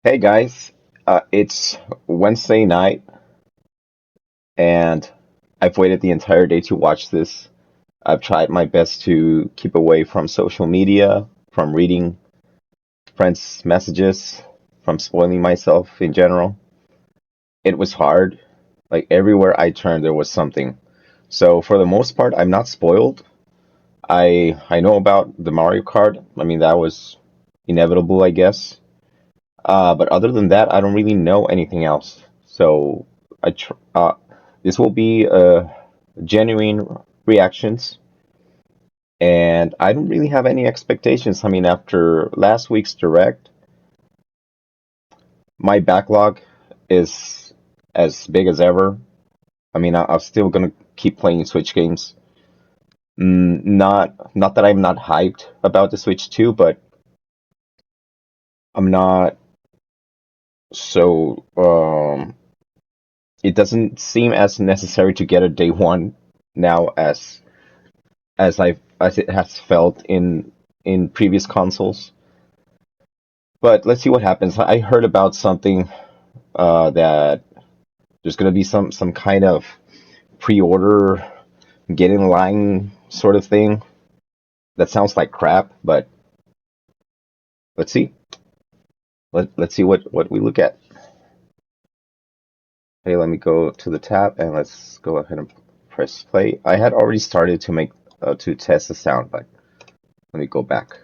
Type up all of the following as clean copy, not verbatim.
Hey guys, it's Wednesday night, and I've waited the entire day to watch this. I've tried my best to keep away from social media, from reading friends' messages, from spoiling myself in general. It was hard. Like everywhere I turned, there was something. So for the most part, I'm not spoiled. I know about the Mario Kart. I mean, that was inevitable, I guess. But other than that, I don't really know anything else. So I tr this will be genuine reactions, and I don't really have any expectations. I mean, after last week's direct, my backlog is as big as ever. I mean, I'm still gonna keep playing Switch games. Not that I'm not hyped about the Switch 2, but I'm not so it doesn't seem as necessary to get a day one now as it has felt in previous consoles. But let's see what happens. I heard about something that there's gonna be some kind of pre-order, get in line sort of thing. That sounds like crap, but let's see. Let's see what we look at. Hey, let me go to the tab and let's go ahead and press play. I had already started to make to test the sound, but let me go back.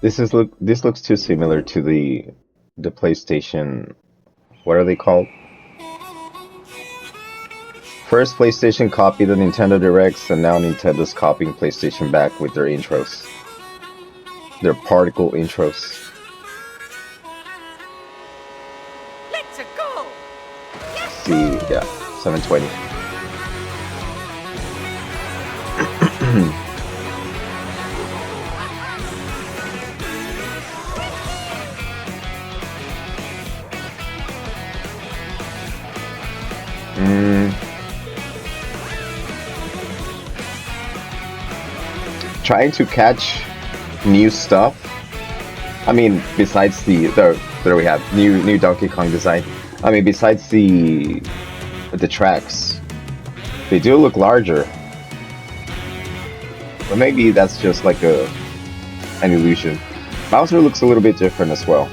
This looks too similar to the PlayStation. What are they called? First, PlayStation copied the Nintendo Directs, and now Nintendo's copying PlayStation back with their intros, their particle intros. Let's go. See, yeah, 720. Trying to catch new stuff. I mean, besides there we have new Donkey Kong design. I mean, besides the tracks, they do look larger, but maybe that's just like an illusion. Bowser looks a little bit different as well.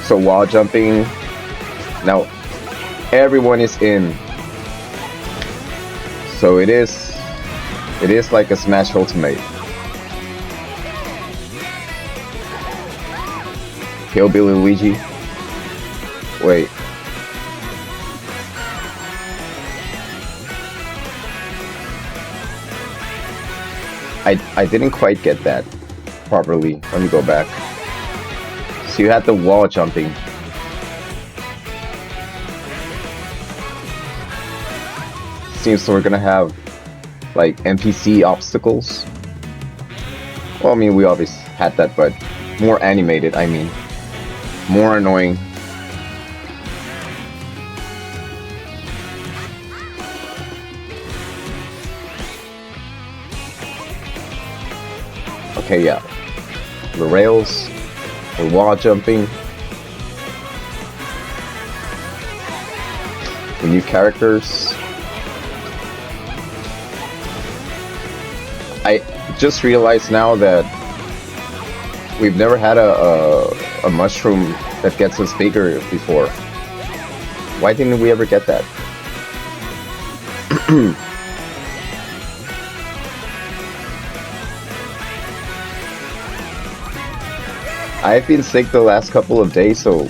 So wall jumping, now everyone is in. So it is like a Smash Ultimate. Hillbilly Luigi. Wait. I didn't quite get that properly. Let me go back. So you had the wall jumping. Seems we're gonna have like NPC obstacles. Well, I mean, we always had that, but more animated, I mean. More annoying. Okay, yeah. The rails, the wall jumping, the new characters. I just realized now that we've never had a mushroom that gets us bigger before. Why didn't we ever get that? I've been sick the last couple of days, so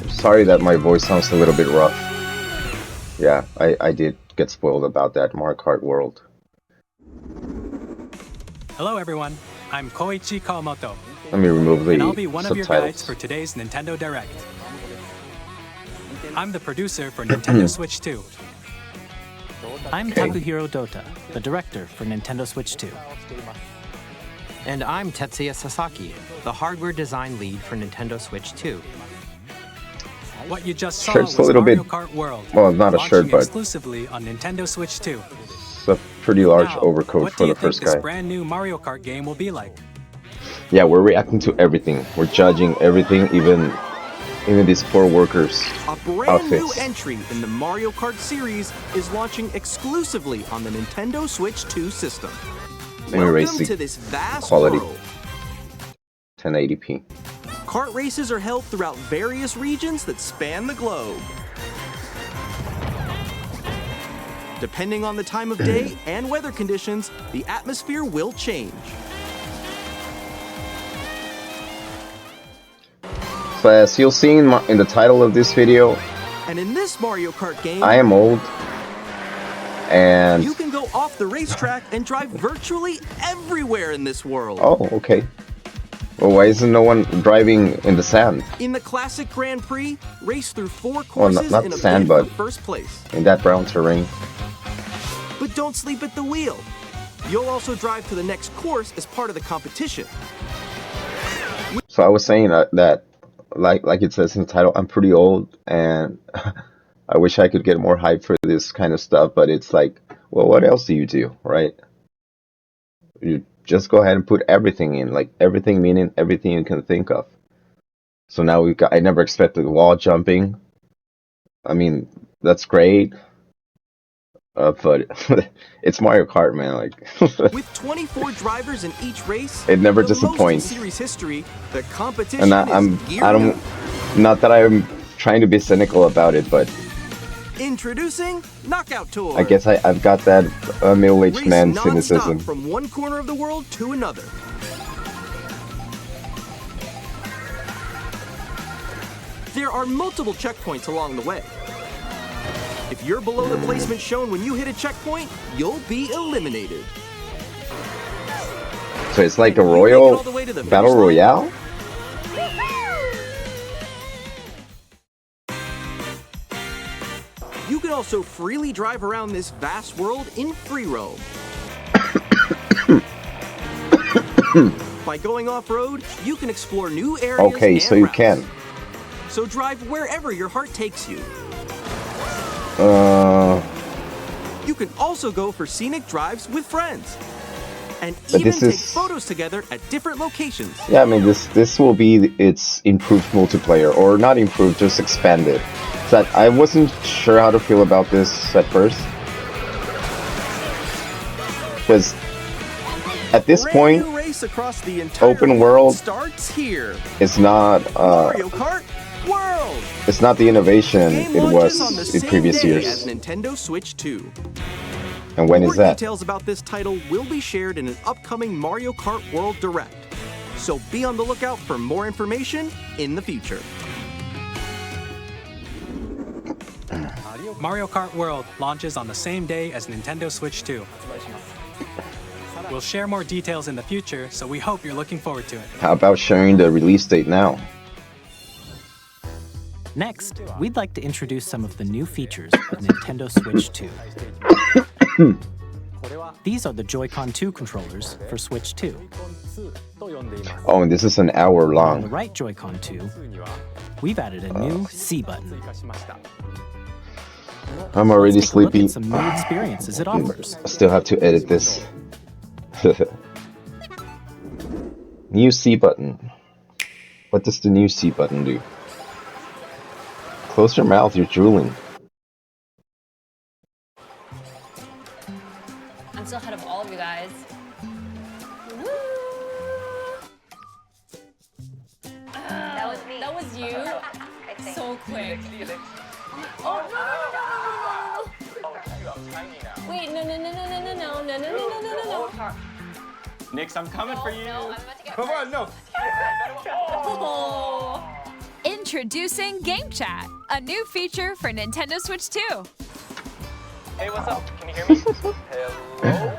sorry that my voice sounds a little bit rough. Yeah, I did get spoiled about that Mario Kart World. Hello everyone, I'm Koichi Kawamoto, Let me remove and I'll be one of your guides subtitles. for today's Nintendo Direct. I'm the producer for Nintendo Switch 2. I'm Okay. Takuhiro Dota, the director for Nintendo Switch 2. And I'm Tetsuya Sasaki, the hardware design lead for Nintendo Switch 2. What you just saw Shirt's a was little Mario bit- Kart World, well, not a launching shirt, but- exclusively on Nintendo Switch 2. It's a pretty large Now, overcoat what for do you the think first this guy. brand new Mario Kart game will be like? Yeah, we're reacting to everything. We're judging everything, even these poor workers' A brand new outfits. entry in the Mario Kart series is launching exclusively on the Nintendo Switch 2 system. Let me raise Welcome the to this vast quality. world. 1080p. Kart races are held throughout various regions that span the globe. Depending on the time of day and weather conditions, the atmosphere will change. So as you'll see in the title of this video, And in this Mario Kart game, I am old, and you can go off the racetrack and drive virtually everywhere in this world. oh, okay. Well, why isn't no one driving in the sand In the classic Grand Prix, race through 4 Well, courses not in a sand, bid for but- first place. in that brown terrain? But don't sleep at the wheel. You'll also drive to the next course as part of the competition. So I was saying that like it says in the title, I'm pretty old, and I wish I could get more hype for this kind of stuff. But it's like, well, what else do you do, right? You just go ahead and put everything in, like everything meaning everything you can think of. So now we've got. I never expected wall jumping. I mean, that's great. But it's Mario Kart, man. Like, With 24 drivers in each race, It never the most in disappoints. series history, the competition and is gearing I don't. up. Not that I'm trying to be cynical about it, but Introducing Knockout Tour. I guess I've got that middle-aged Race man non-stop cynicism. from one corner of the world to another. There are multiple checkpoints along the way. If you're below the placement shown when you hit a checkpoint, you'll be eliminated. So it's like a You make it royal all the way to the battle finish line? royale. You can also freely drive around this vast world in free roam. By going off-road, you can explore new areas Okay, and so you routes. can. So drive wherever your heart takes you. You can also go for scenic drives with friends. And But even this take is- photos together at different locations. Yeah, I mean this will be its improved multiplayer, or not improved, just expanded. So I wasn't sure how to feel about this at first, because at this Brand point new race across the entire open world starts here. it's not Mario Kart World. it's not the innovation Game it launches on the was in same previous day years. as Nintendo Switch 2. And when More is that? details about this title will be shared in an upcoming Mario Kart World Direct. So be on the lookout for more information in the future. Mario Kart World launches on the same day as Nintendo Switch 2. We'll share more details in the future, so we hope you're looking forward to it. How about sharing the release date now? Next, we'd like to introduce some of the new features of Nintendo Switch 2. These are the Joy-Con 2 controllers for Switch 2. Oh, and this is an hour On the long. right Joy-Con 2, we've added a new C button. I'm already Let's take a look sleepy. at some new experiences it offers. I still have to edit this. New C button. What does the new C button do? Close your mouth, you're drooling. I'm still ahead of all of you guys. That was me. That was you? So quick. Oh, no, no, no, no, no, no. Wait, no, no, no, no, no, no, no, no, no, no, no, no, no. Nix, I'm coming for you. No, I'm about to get Come on, no. Oh. Introducing Game Chat, a new feature for Nintendo Switch 2. Hey, what's up? Can you hear me? Hello?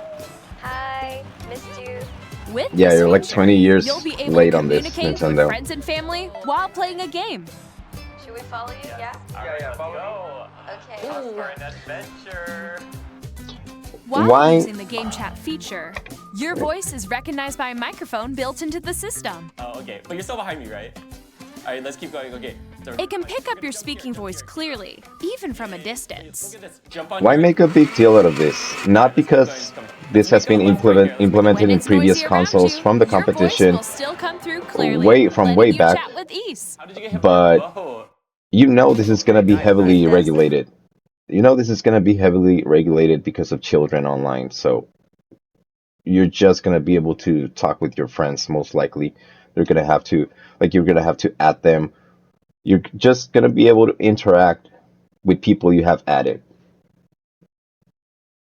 Hi, missed you. With Yeah, this you're like feature, 20 years you'll be able late to on this, communicate Nintendo. with friends and family while playing a game. Should we follow you? Yeah? Yeah, follow Okay. me. For an adventure. While Why- using the game chat feature, your voice is recognized by a microphone built into the system. Oh, okay. But you're still behind me, right? All right, let's keep going. Okay. It can pick up your speaking voice clearly, even from a distance. Look at this. Jump on Why your- make a big deal out of this? Not because this has been implemented When in it's previous noisy around consoles you, from the your voice competition, will still come through clearly, way letting you back. chat with ease. How did you get hit But- by a bow? You know this is gonna be heavily regulated. You know this is gonna be heavily regulated because of children online, so you're just gonna be able to talk with your friends most likely. They're gonna have to, like, you're gonna have to add them. You're just gonna be able to interact with people you have added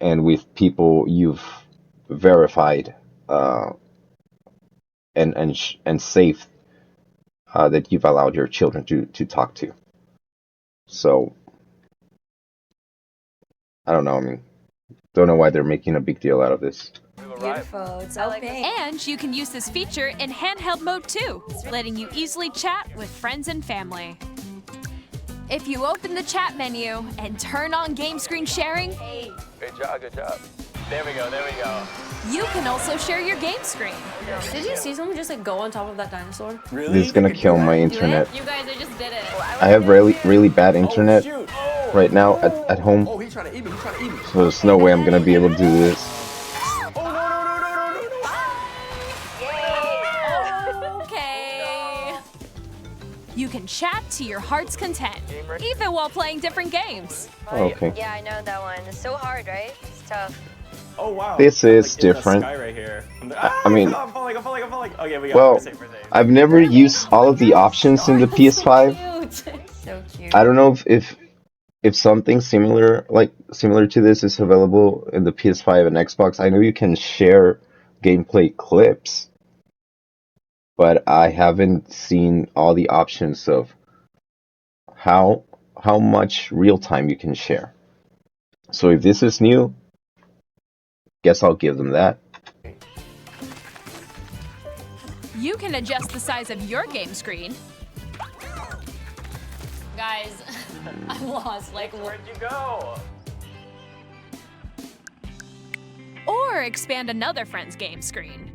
and with people you've verified and safe that you've allowed your children to talk to. So I don't know. I mean, don't know why they're making a big deal out of this. Beautiful. It's all pink. And you can use this feature in handheld mode too, letting you easily chat with friends and family. If you open the chat menu and turn on game screen sharing, Good job, good job. There we go, there we go. you can also share your game screen. Did you see someone just like go on top of that dinosaur? Really? This is gonna kill my internet. You guys, they just did it. I have really bad internet right now at home, Oh, he's trying to eat me. He's trying to eat me. so there's no way I'm gonna be able to do this. Okay. You can chat to your heart's content, even while playing different games. Okay. Yeah, I know that one. It's so hard, right? It's tough. Oh, wow. This I'm, is like, in the different. sky right here. I mean- I'm falling. Okay, we got Well, we're safe. I've never used all of the options in the PS5. Cute. So cute. I don't know if something similar to this is available in the PS5 and Xbox. I know you can share gameplay clips, but I haven't seen all the options of how much real time you can share. So if this is new, guess I'll give them that. You can adjust the size of your game screen, Guys, I'm lost. Like, Where'd you go? or expand another friend's game screen.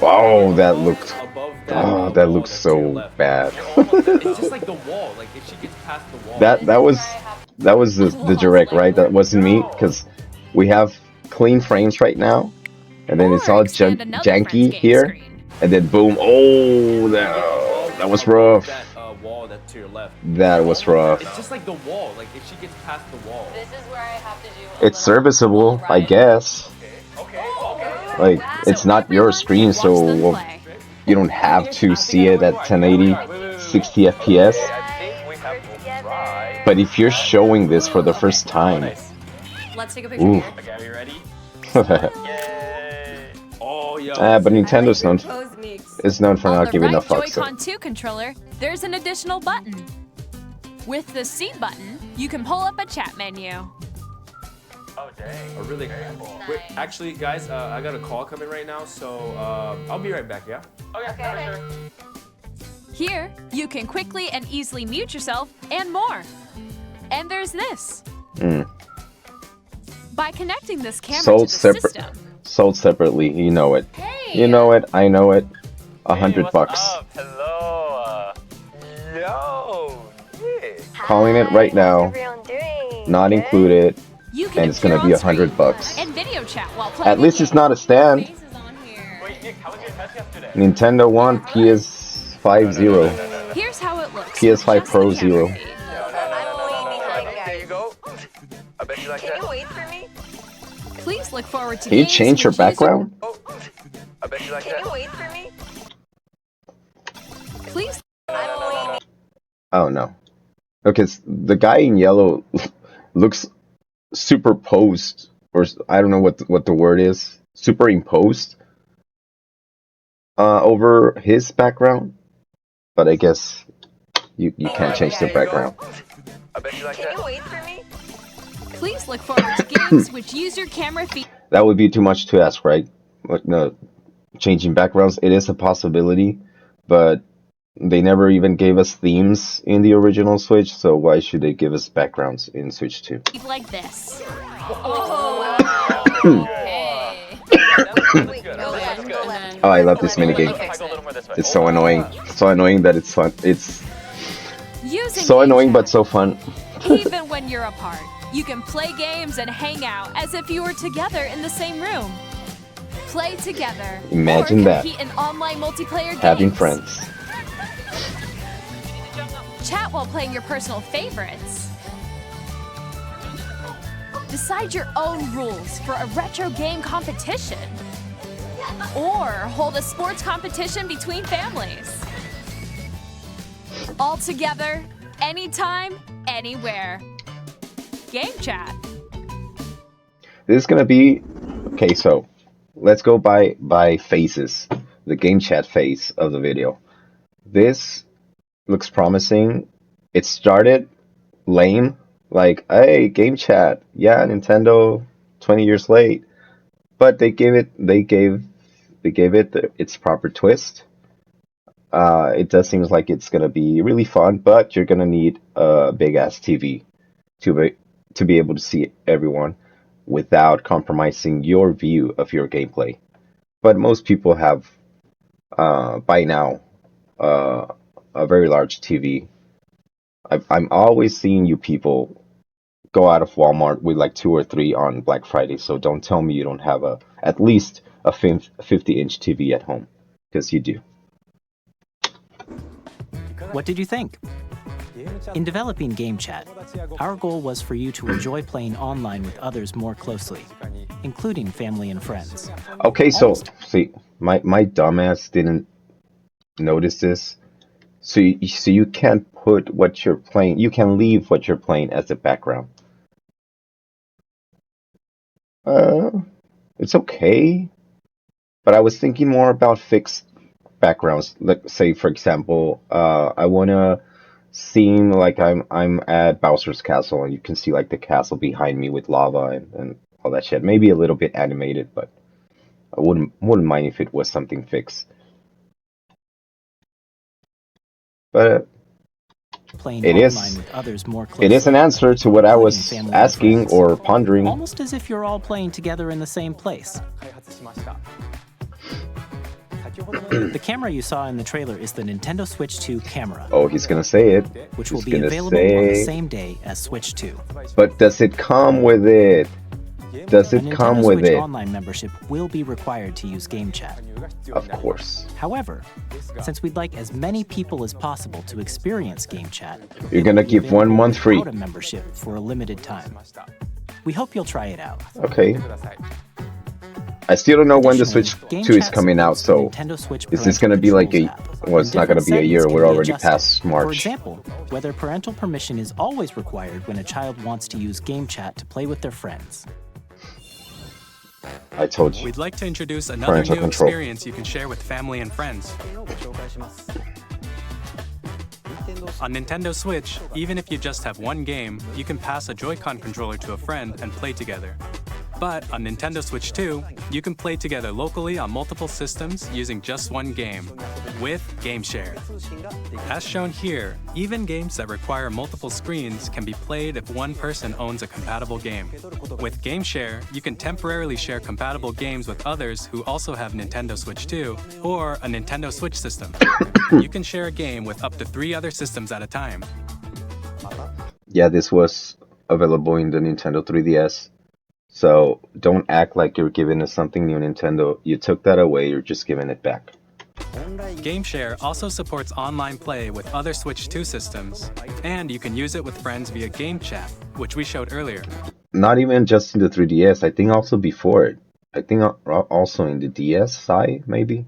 Wow, that looked Above that wall looks that's to your so left. bad. It's just like the wall. Like if she gets past the wall. That was the direct, right? That wasn't me, because we have clean frames right now, and then it's Or all expand another friend's janky game here, screen. and then boom! Oh, that was rough. That wall that's to your left. That was rough. It's just like the wall. Like if she gets past the wall. this is where I have to do. It's serviceable, I guess. Like, it's not your screen, Watch so them well, play. you don't have to see it at 1080, 60 FPS. I think we have to try. But if you're showing this for the first time, Let's take a picture ooh. here. Okay, are you ready? Yay. Oh yeah. But Nintendo's known Pose mix. is known for On not the giving right a fuck. So. Joy-Con 2 controller, there's an additional button. With the C button, you can pull up a chat menu. Oh, dang. Oh, really? Wait, actually, guys, I got a call coming right now, so I'll be right back. Yeah. Okay, sure. Here, you can quickly and easily mute yourself and more. And there's this. Mm. By connecting this camera Sold to the separate, system, sold separately. You know it. Hey. You know it. I know it. $100 What's bucks. up? Hello. Yo. Yeah. Calling it right now. How's everyone doing? Not Good? included. you can And it's gonna appear be on screen $100 bucks. and video chat while playing. At least it's not a stand. Face is on here. Wait, Nick, how was your test yesterday? Nintendo One PS5 Zero. Here's how it looks. PS5 with just Pro the camera Zero. feed. I'm way behind, There you guys. go. I bet you like Can that. you wait for me? Please look forward to Can you games change your which use background? Oh, I bet you like Can you that. wait for me? Please I'm waiting. Oh no. Okay, the guy in yellow looks superposed, or I don't know what the word is. Superimposed over his background, but I guess you can't change the background. I bet you like Can you that. wait for me? Please look forward to games which use your camera feed. That would be too much to ask, right? Like, no, changing backgrounds, it is a possibility, but they never even gave us themes in the original Switch, so why should they give us backgrounds in Switch 2? Like this. Oh, I love this minigame. It's so annoying. So annoying that it's fun. It's so annoying but so fun. Even when you're apart, you can play games and hang out as if you were together in the same room. Play together. Imagine or that. compete in online multiplayer games. Having friends. Chat while playing your personal favorites. Decide your own rules for a retro game competition. Or hold a sports competition between families. All together, anytime, anywhere. Game chat. This is gonna be okay. So let's go by phases. The game chat phase of the video. This looks promising. It started lame, like, hey, game chat, yeah, Nintendo, 20 years late, but they gave it its proper twist. It does seem like it's gonna be really fun, but you're gonna need a big ass TV to be able to see everyone without compromising your view of your gameplay. But most people have by now a very large TV. I'm always seeing you people go out of Walmart with like 2 or 3 on Black Friday, so don't tell me you don't have at least a 50-inch TV at home, because you do. What did you think? In developing Game Chat, our goal was for you to enjoy playing online with others more closely, including family and friends. Okay, so see, my dumbass didn't notice this. So you can't put what you're playing. You can leave what you're playing as the background. It's okay, but I was thinking more about fixed backgrounds. Like, say, for example, I wanna seem like I'm at Bowser's castle, and you can see like the castle behind me with lava and all that shit. Maybe a little bit animated, but I wouldn't mind if it was something fixed. But it is an answer to what I was asking or pondering. Almost as if you're all playing together in the same place. The camera you saw in the trailer is the Nintendo Switch 2 camera. Oh, he's gonna say it. Which will be available on the same day as Switch 2. But does it come with it? Does it come with it? Online membership will be required to use Game Chat. Of course. However, since we'd like as many people as possible to experience Game Chat, you're gonna give 1 month free. Without a membership for a limited time. We hope you'll try it out. Okay. I still don't know when the Switch 2 is coming out, so is this gonna be like well, it's not gonna be a year. We're already past March. For example, whether parental permission is always required when a child wants to use Game Chat to play with their friends. I told you. We'd like to introduce another new experience you can share with family and friends. On Nintendo Switch, even if you just have one game, you can pass a Joy-Con controller to a friend and play together. But on Nintendo Switch 2, you can play together locally on multiple systems using just one game, with Game Share. As shown here, even games that require multiple screens can be played if one person owns a compatible game. With Game Share, you can temporarily share compatible games with others who also have Nintendo Switch 2 or a Nintendo Switch system. You can share a game with up to 3 other systems at a time. Yeah, this was available in the Nintendo 3DS. So don't act like you're giving us something new, Nintendo. You took that away, you're just giving it back. Game Share also supports online play with other Switch 2 systems, and you can use it with friends via Game Chat, which we showed earlier. Not even just in the 3DS, I think also before it. I think also in the DS side, maybe?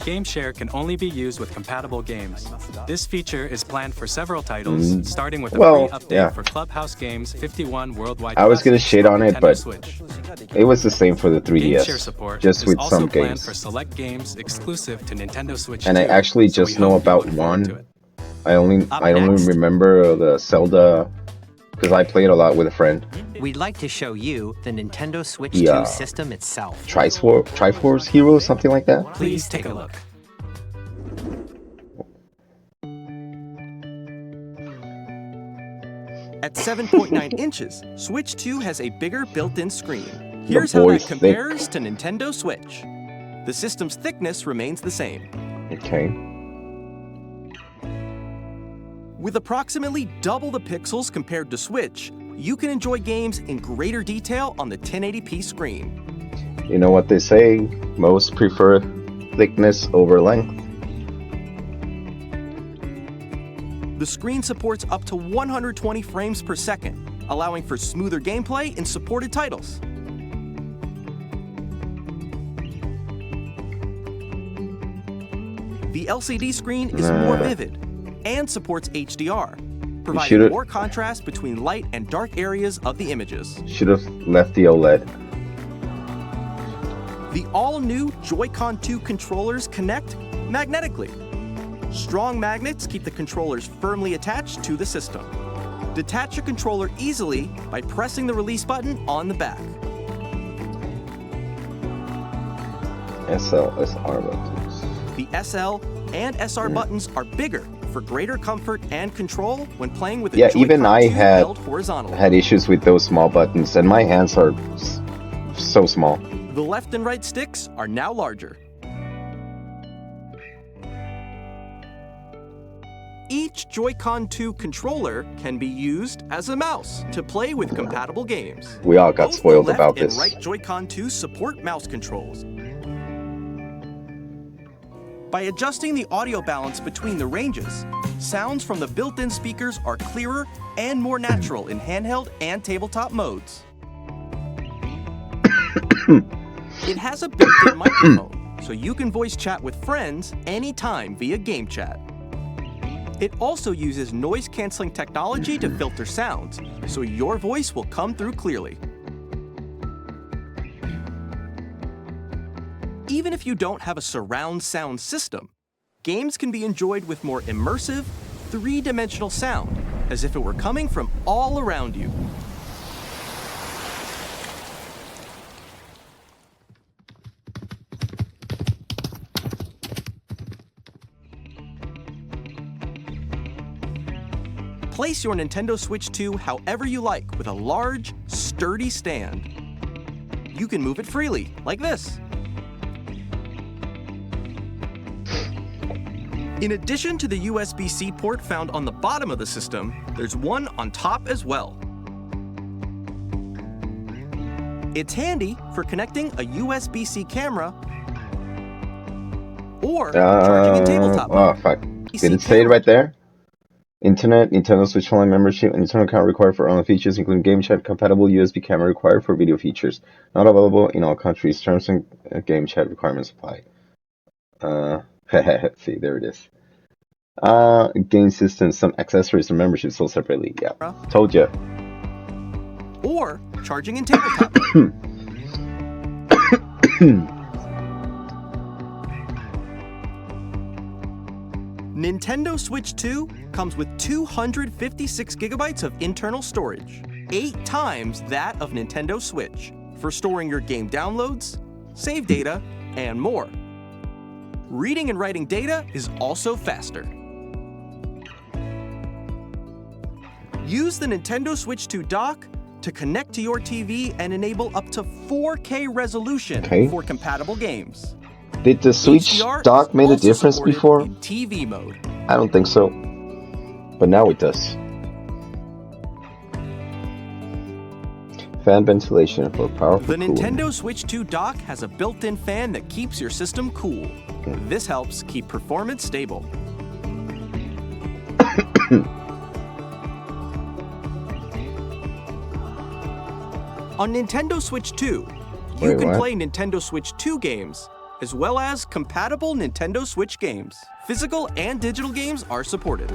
Game Share can only be used with compatible games. This feature is planned for several titles, starting with a free update for Clubhouse Games 51 Worldwide. I was gonna shit on it, but Switch. it was the same for the 3DS, Game Share support just with some planned games. for select games exclusive to Nintendo Switch. And I actually just know about one. I only remember the Zelda because I played a lot with a friend. We'd like to show you the Nintendo Switch Yeah. 2 system itself. Triforce Hero, something like that. Please take a look. At 7.9 inches, Switch 2 has a bigger built-in screen. Here's how that compares to Nintendo Switch. The system's thickness remains the same. Okay. With approximately double the pixels compared to Switch, you can enjoy games in greater detail on the 1080p screen. You know what they say, most prefer thickness over length. The screen supports up to 120 frames per second, allowing for smoother gameplay in supported titles. The LCD screen is more vivid and supports HDR, providing more contrast between light and dark areas of the images. Should have left the OLED. The all-new Joy-Con 2 controllers connect magnetically. Strong magnets keep the controllers firmly attached to the system. Detach your controller easily by pressing the release button on the back. SL, SR buttons. The SL and SR buttons are bigger for greater comfort and control when playing with a Joy-Con even I 2 had held horizontally. issues with those small buttons, and my hands are so small. The left and right sticks are now larger. Each Joy-Con 2 controller can be used as a mouse to play with compatible games. We all got Both spoiled the left about and this. right Joy-Con 2 support mouse controls. By adjusting the audio balance between the ranges, sounds from the built-in speakers are clearer and more natural in handheld and tabletop modes. It has a built-in microphone, so you can voice chat with friends anytime via game chat. It also uses noise-canceling technology to filter sounds, so your voice will come through clearly. Even if you don't have a surround sound system, games can be enjoyed with more immersive, three-dimensional sound, as if it were coming from all around you. Place your Nintendo Switch 2 however you like with a large, sturdy stand. You can move it freely, like this. In addition to the USB-C port found on the bottom of the system, there's one on top as well. It's handy for connecting a USB-C camera or charging in tabletop mode. Oh, fuck. Did it say it right there? Internet, Nintendo Switch Online membership, and Nintendo account required for online features, including game chat, compatible USB camera required for video features. Not available in all countries. Terms and game chat requirements apply. See, there it is. Game systems, some accessories and memberships sold separately. Yeah, told ya. Or charging in tabletop mode. Nintendo Switch 2 comes with 256 gigabytes of internal storage, 8 times that of Nintendo Switch, for storing your game downloads, save data, and more. Reading and writing data is also faster. Use the Nintendo Switch 2 dock to connect to your TV and enable up to 4K resolution for compatible games. Did the Switch dock made a difference before? In TV mode. I don't think so. But now it does. Fan ventilation for powerful The cooling. Nintendo Switch 2 dock has a built-in fan that keeps your system cool. This helps keep performance stable. On Nintendo Switch 2, you can play Nintendo Switch 2 games, as well as compatible Nintendo Switch games. Physical and digital games are supported.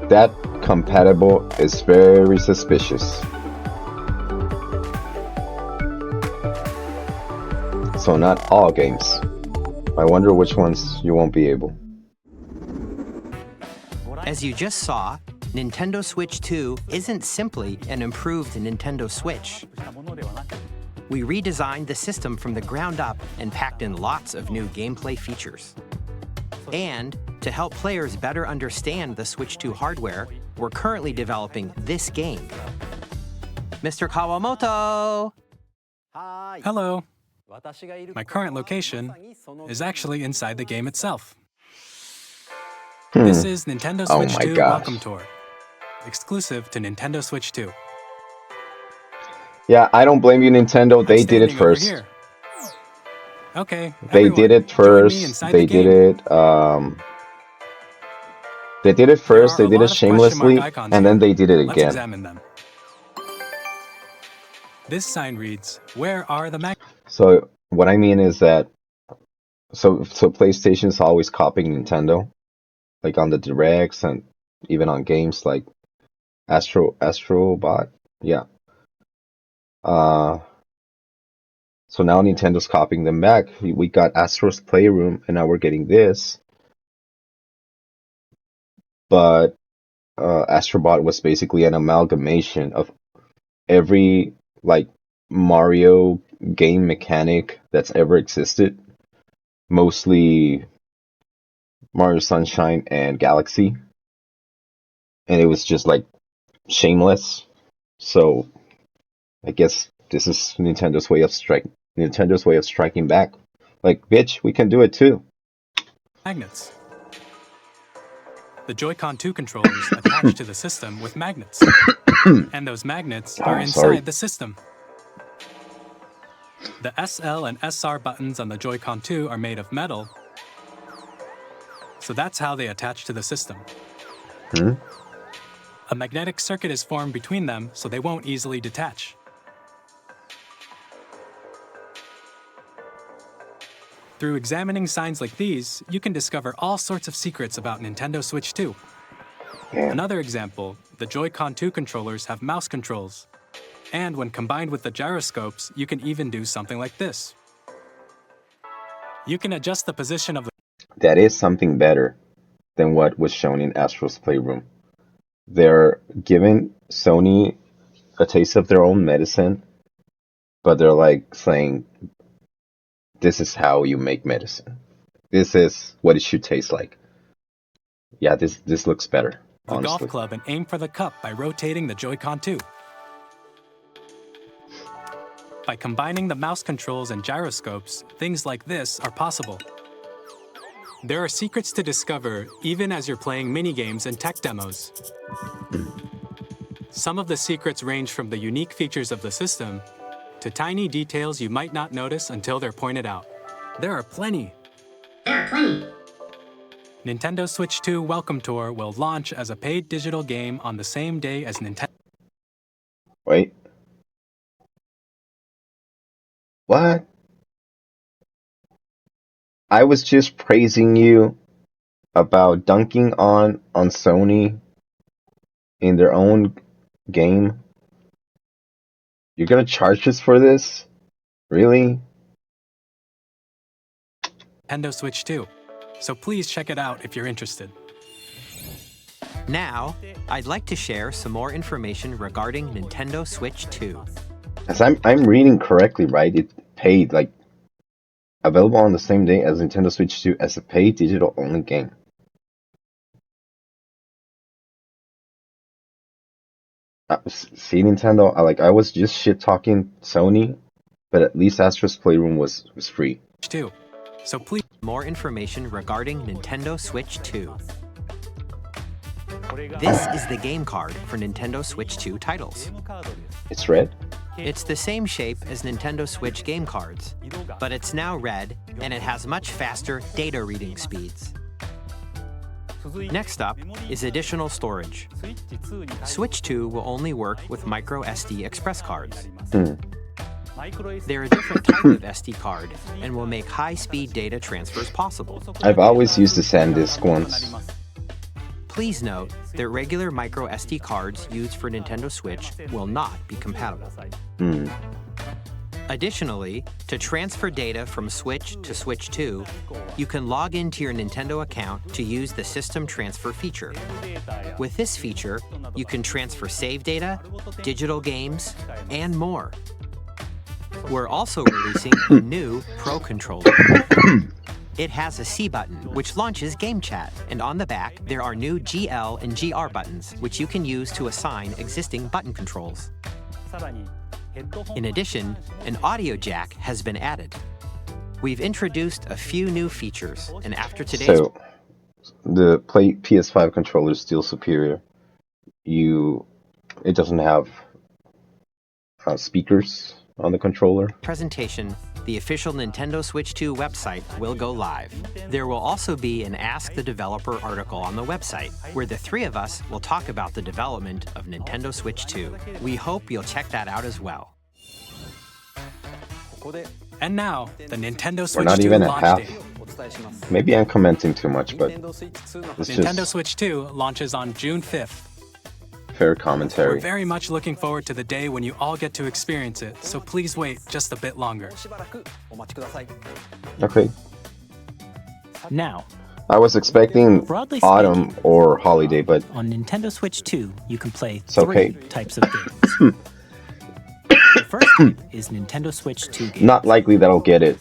That compatible is very suspicious. So not all games. I wonder which ones you won't be able. As you just saw, Nintendo Switch 2 isn't simply an improved Nintendo Switch. We redesigned the system from the ground up and packed in lots of new gameplay features. And to help players better understand the Switch 2 hardware, we're currently developing this game. Mr. Kawamoto! Hello. My current location is actually inside the game itself. This is Nintendo Oh Switch my 2 gosh. Welcome Tour, exclusive to Nintendo Switch 2. Yeah, I don't blame you, Nintendo. They did it Standing over first. here. Okay, They everyone, did it join me first. inside They the game. did it. They did it There first. are They a did lot it of question mark shamelessly, icons and then here. they did it Let's again. examine them. This sign reads, "Where are the mag?" So what I mean is that so PlayStation's always copying Nintendo, like on the directs and even on games like Astrobot. Yeah. So now Nintendo's copying them back. We got Astro's Playroom, and now we're getting this. But Astrobot was basically an amalgamation of every like Mario game mechanic that's ever existed. Mostly Mario Sunshine and Galaxy. And it was just like shameless. So I guess this is Nintendo's way of striking back. Like, bitch, we can do it too. Magnets. The Joy-Con 2 controllers attach to the system with magnets. And those magnets are inside the system. The SL and SR buttons on the Joy-Con 2 are made of metal, so that's how they attach to the system. A magnetic circuit is formed between them, so they won't easily detach. Through examining signs like these, you can discover all sorts of secrets about Nintendo Switch 2. Another example, the Joy-Con 2 controllers have mouse controls. And when combined with the gyroscopes, you can even do something like this. You can adjust the position of the... That is something better than what was shown in Astro's Playroom. They're giving Sony a taste of their own medicine, but they're like saying, this is how you make medicine. This is what it should taste like. Yeah, this looks better, the honestly. golf club and aim for the cup by rotating the Joy-Con 2. By combining the mouse controls and gyroscopes, things like this are possible. There are secrets to discover even as you're playing minigames and tech demos. Some of the secrets range from the unique features of the system to tiny details you might not notice until they're pointed out. There are plenty. Nintendo Switch 2 Welcome Tour will launch as a paid digital game on the same day as Nintendo. Wait. What? I was just praising you about dunking on Sony in their own game. You're gonna charge us for this? Really? Nintendo Switch 2. So please check it out if you're interested. Now, I'd like to share some more information regarding Nintendo Switch 2. As I'm reading correctly, right? It paid, like, available on the same day as Nintendo Switch 2 as a paid digital only game. See, Nintendo, I was just shit talking Sony, but at least Astro's Playroom was free. 2. So please more information regarding Nintendo Switch 2. This is the game card for Nintendo Switch 2 titles. It's red? It's the same shape as Nintendo Switch game cards, but it's now red and it has much faster data reading speeds. Next up is additional storage. Switch 2 will only work with micro SD express cards. They're a different type of SD card and will make high-speed data transfers possible. I've always used the SanDisk ones. Please note that regular micro SD cards used for Nintendo Switch will not be compatible. Additionally, to transfer data from Switch to Switch 2, you can log into your Nintendo account to use the System Transfer feature. With this feature, you can transfer save data, digital games, and more. We're also releasing a new Pro Controller. It has a C button, which launches Game Chat, and on the back, there are new GL and GR buttons, which you can use to assign existing button controls. In addition, an audio jack has been added. We've introduced a few new features, and after today's... So, the PS5 controller is still superior. It doesn't have speakers on the controller. Presentation, the official Nintendo Switch 2 website will go live. There will also be an Ask the Developer article on the website, where the three of us will talk about the development of Nintendo Switch 2. We hope you'll check that out as well. And now, the Nintendo We're Switch not 2 even at launch half. date. Maybe I'm commenting too much, but it's Nintendo just Switch 2 launches on June 5th. fair We're commentary. very much looking forward to the day when you all get to experience it, so please wait just a bit longer. Okay. Now, I was expecting Broadly autumn or holiday, but on Nintendo Switch 2, you can play It's okay. 3 types of games. The first type is Nintendo Switch 2 games. not likely that I'll get it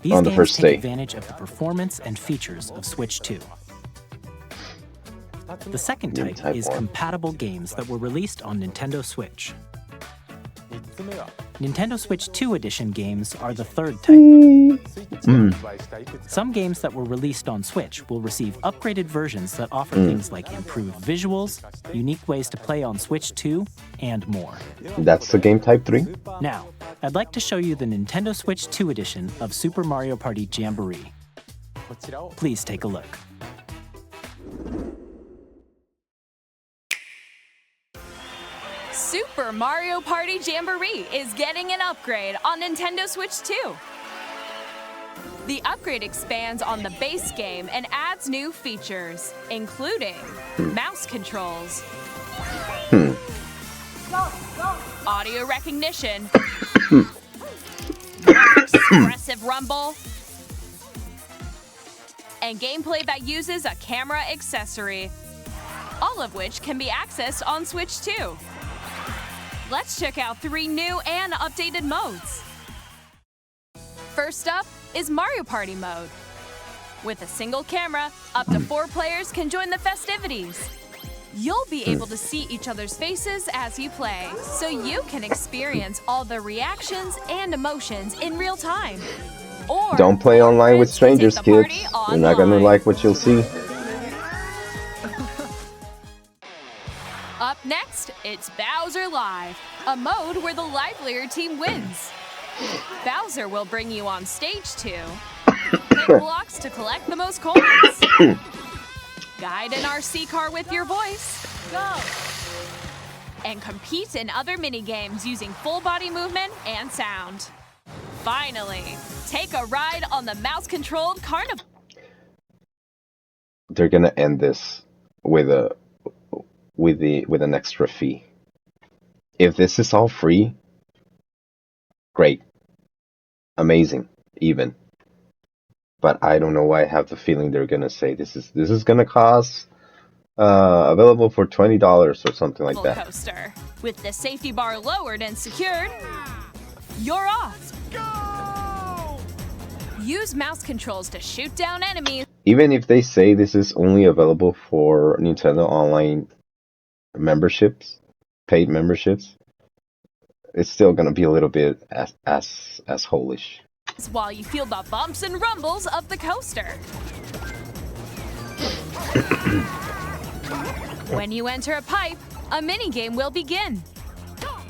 These on the games first take day. advantage of the performance and features of Switch 2. The second Game type type is 1. compatible games that were released on Nintendo Switch. Nintendo Switch 2 Edition games are the third type. Some games that were released on Switch will receive upgraded versions that offer things like improved visuals, unique ways to play on Switch 2, and more. That's the game type 3? Now, I'd like to show you the Nintendo Switch 2 edition of Super Mario Party Jamboree. Please take a look. Super Mario Party Jamboree is getting an upgrade on Nintendo Switch 2. The upgrade expands on the base game and adds new features, including mouse controls, audio recognition, expressive rumble, and gameplay that uses a camera accessory, all of which can be accessed on Switch 2. Let's check out 3 new and updated modes. First up is Mario Party mode. With a single camera, up to 4 players can join the festivities. You'll be able to see each other's faces as you play, so you can experience all the reactions and emotions in real time. Or Don't play online with strangers, take the party kids. You're not gonna online. like what you'll see. Up next, it's Bowser Live, a mode where the livelier team wins. Bowser will bring you on stage to pick blocks to collect the most coins, guide an RC car with your voice, go, and compete in other mini-games using full body movement and sound. Finally, take a ride on the mouse-controlled carnival. They're gonna end this with an extra fee. If this is all free, great, amazing, even. But I don't know why I have the feeling they're gonna say this is gonna cost available for $20 or something like that. Coaster. With the safety bar lowered and secured, you're off. Go! Use mouse controls to shoot down enemies. Even if they say this is only available for Nintendo Online memberships, paid memberships, it's still gonna be a little bit asshole-ish. While you feel the bumps and rumbles of the coaster. When you enter a pipe, a mini-game will begin.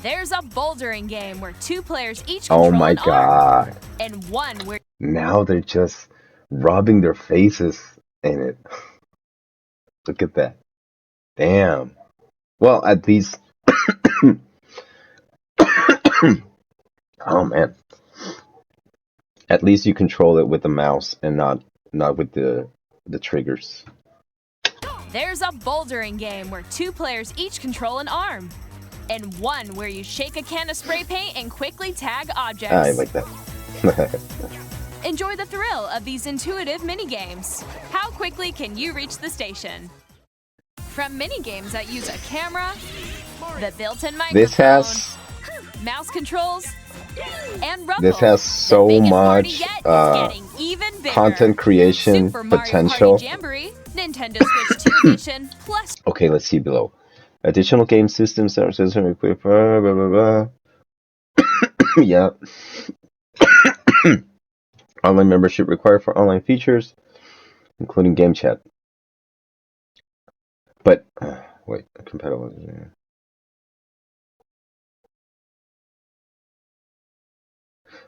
There's a bouldering game where 2 players each control Oh my an arm, god. and one where Now they're just rubbing their faces in it. Look at that. Damn. Well, at least... Oh man. At least you control it with the mouse and not with the triggers. there's a bouldering game where 2 players each control an arm, and one where you shake a can of spray paint and quickly tag objects. I like that. Enjoy the thrill of these intuitive minigames. How quickly can you reach the station? From minigames that use a camera, the built-in microphone, This has mouse controls, and rumble. this has so the biggest much party yet is getting even bigger. content creation Super Mario potential. Party Jamboree, Nintendo Switch 2 Edition, plus Okay, let's see below. Additional game systems that are equipped. Blah, blah, blah, blah. Yeah. Online membership required for online features, including game chat. But wait, compatible.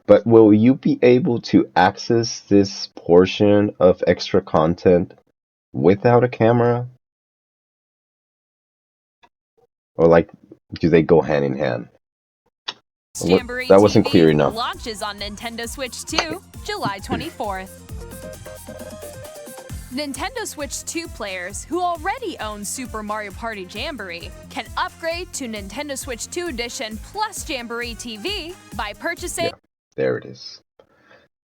But will you be able to access this portion of extra content without a camera? Or like, do they go hand in hand? Jamboree That wasn't TV clear enough. launches on Nintendo Switch 2, July 24th. Nintendo Switch 2 players who already own Super Mario Party Jamboree can upgrade to Nintendo Switch 2 Edition plus Jamboree TV by purchasing... Yeah, there it is.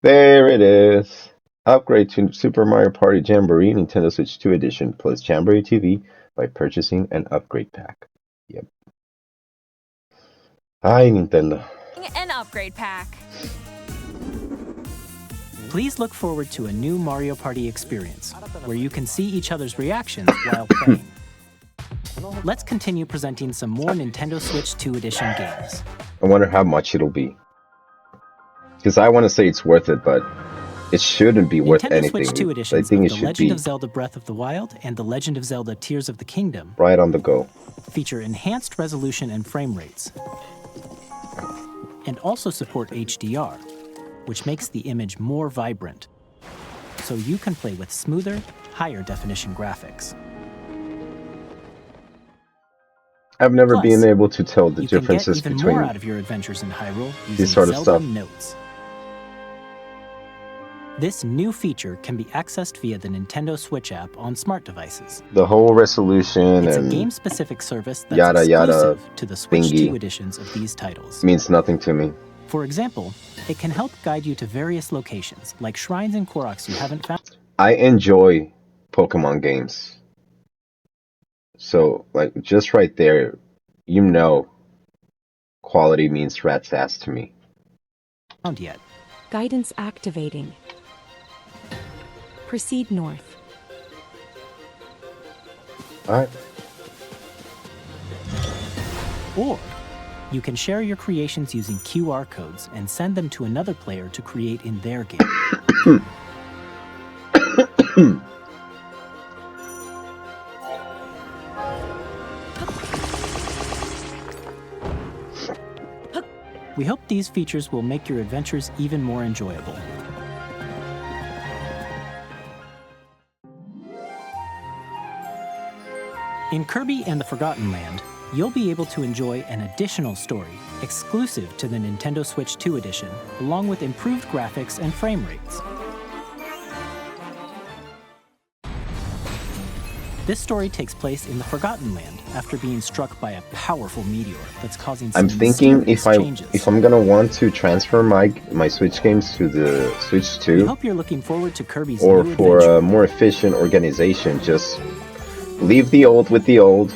There it is. Upgrade to Super Mario Party Jamboree Nintendo Switch 2 Edition plus Jamboree TV by purchasing an upgrade pack. Yep. Hi, Nintendo. an upgrade pack. Please look forward to a new Mario Party experience, where you can see each other's reactions while playing. Let's continue presenting some more Nintendo Switch 2 Edition games. I wonder how much it'll be. Because I want to say it's worth it, but it shouldn't be worth Nintendo anything. Switch 2 I editions think of it The should Legend be of Zelda Breath of the Wild and The Legend of Zelda Tears of the Kingdom right on the go. feature enhanced resolution and frame rates, and also support HDR, which makes the image more vibrant, so you can play with smoother, higher definition graphics. I've never Plus, been able to tell the You can get differences even between more out of your adventures in Hyrule using this sort of Zelda stuff. Notes. This new feature can be accessed via the Nintendo Switch app on smart devices. The whole resolution It's a and game-specific service that's yada yada exclusive to the Switch thingy 2 editions of these titles. means nothing to me. For example, it can help guide you to various locations, like shrines and Koroks you haven't found. I enjoy Pokemon games. So, like, just right there, you know, quality means rat's ass to me. Yet. Guidance activating. Proceed north. Alright. Or you can share your creations using QR codes and send them to another player to create in their game. We hope these features will make your adventures even more enjoyable. In Kirby and the Forgotten Land, you'll be able to enjoy an additional story exclusive to the Nintendo Switch 2 edition, along with improved graphics and frame rates. This story takes place in the Forgotten Land after being struck by a powerful meteor that's causing some I'm thinking mysterious changes. if I'm gonna want to transfer my Switch games to the Switch We 2, hope you're looking forward to Kirby's or new for adventure. a more efficient organization, just leave the old with the old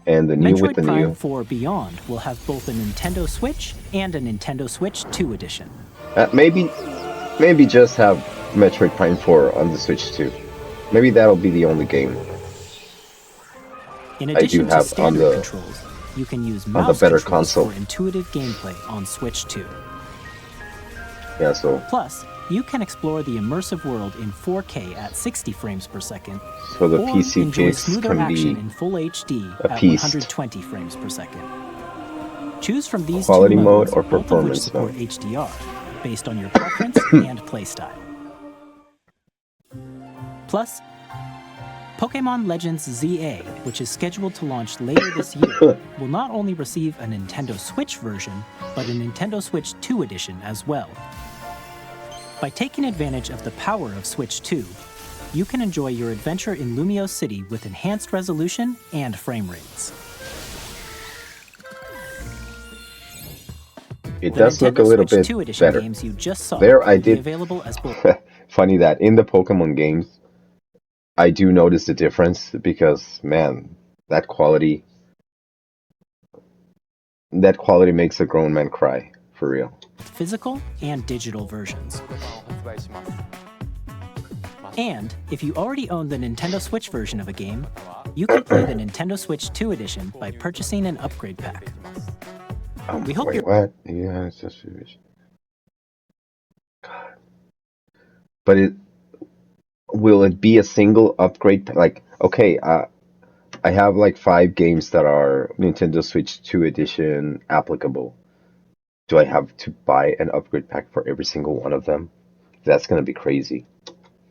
and the new with Metroid the Prime new. 4 Beyond will have both a Nintendo Switch and a Nintendo Switch 2 edition. Maybe just have Metroid Prime 4 on the Switch 2. Maybe that'll be the only game. In I addition do to have on standard the controls, you can use the mouse better controls console. for intuitive gameplay on Switch 2. Yeah, so Plus, you can explore the immersive world in 4K at 60 frames per second, So the or PC enjoy games smoother can action be in Full HD at appeased. 120 frames per second. Choose from these Quality two mode modes, or both of which performance support mode. HDR, based on your preference and playstyle. Plus, Pokémon Legends ZA, which is scheduled to launch later this year, will not only receive a Nintendo Switch version, but a Nintendo Switch 2 edition as well. By taking advantage of the power of Switch 2, you can enjoy your adventure in Lumio City with enhanced resolution and frame rates. It The does look a Nintendo little Switch bit 2 edition better. games you just saw There I will be did. available as both. Funny that in the Pokemon games, I do notice the difference because, man, that quality makes a grown man cry, for real. Physical and digital versions. And if you already own the Nintendo Switch version of a game, you can play the Nintendo Switch 2 edition by purchasing an upgrade pack. We hope Wait, you're. what? Yeah, it's just. God. But will it be a single upgrade? Like, okay, I have like 5 games that are Nintendo Switch 2 edition applicable. Do I have to buy an upgrade pack for every single one of them? That's gonna be crazy.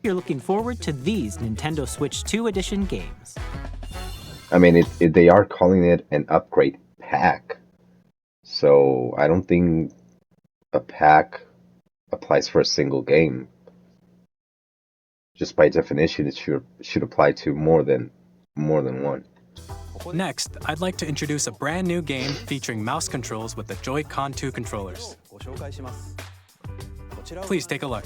You're looking forward to these Nintendo Switch 2 edition games. I mean, they are calling it an upgrade pack, so I don't think a pack applies for a single game. Just by definition, it should apply to more than one. Next, I'd like to introduce a brand new game featuring mouse controls with the Joy-Con 2 controllers. Please take a look.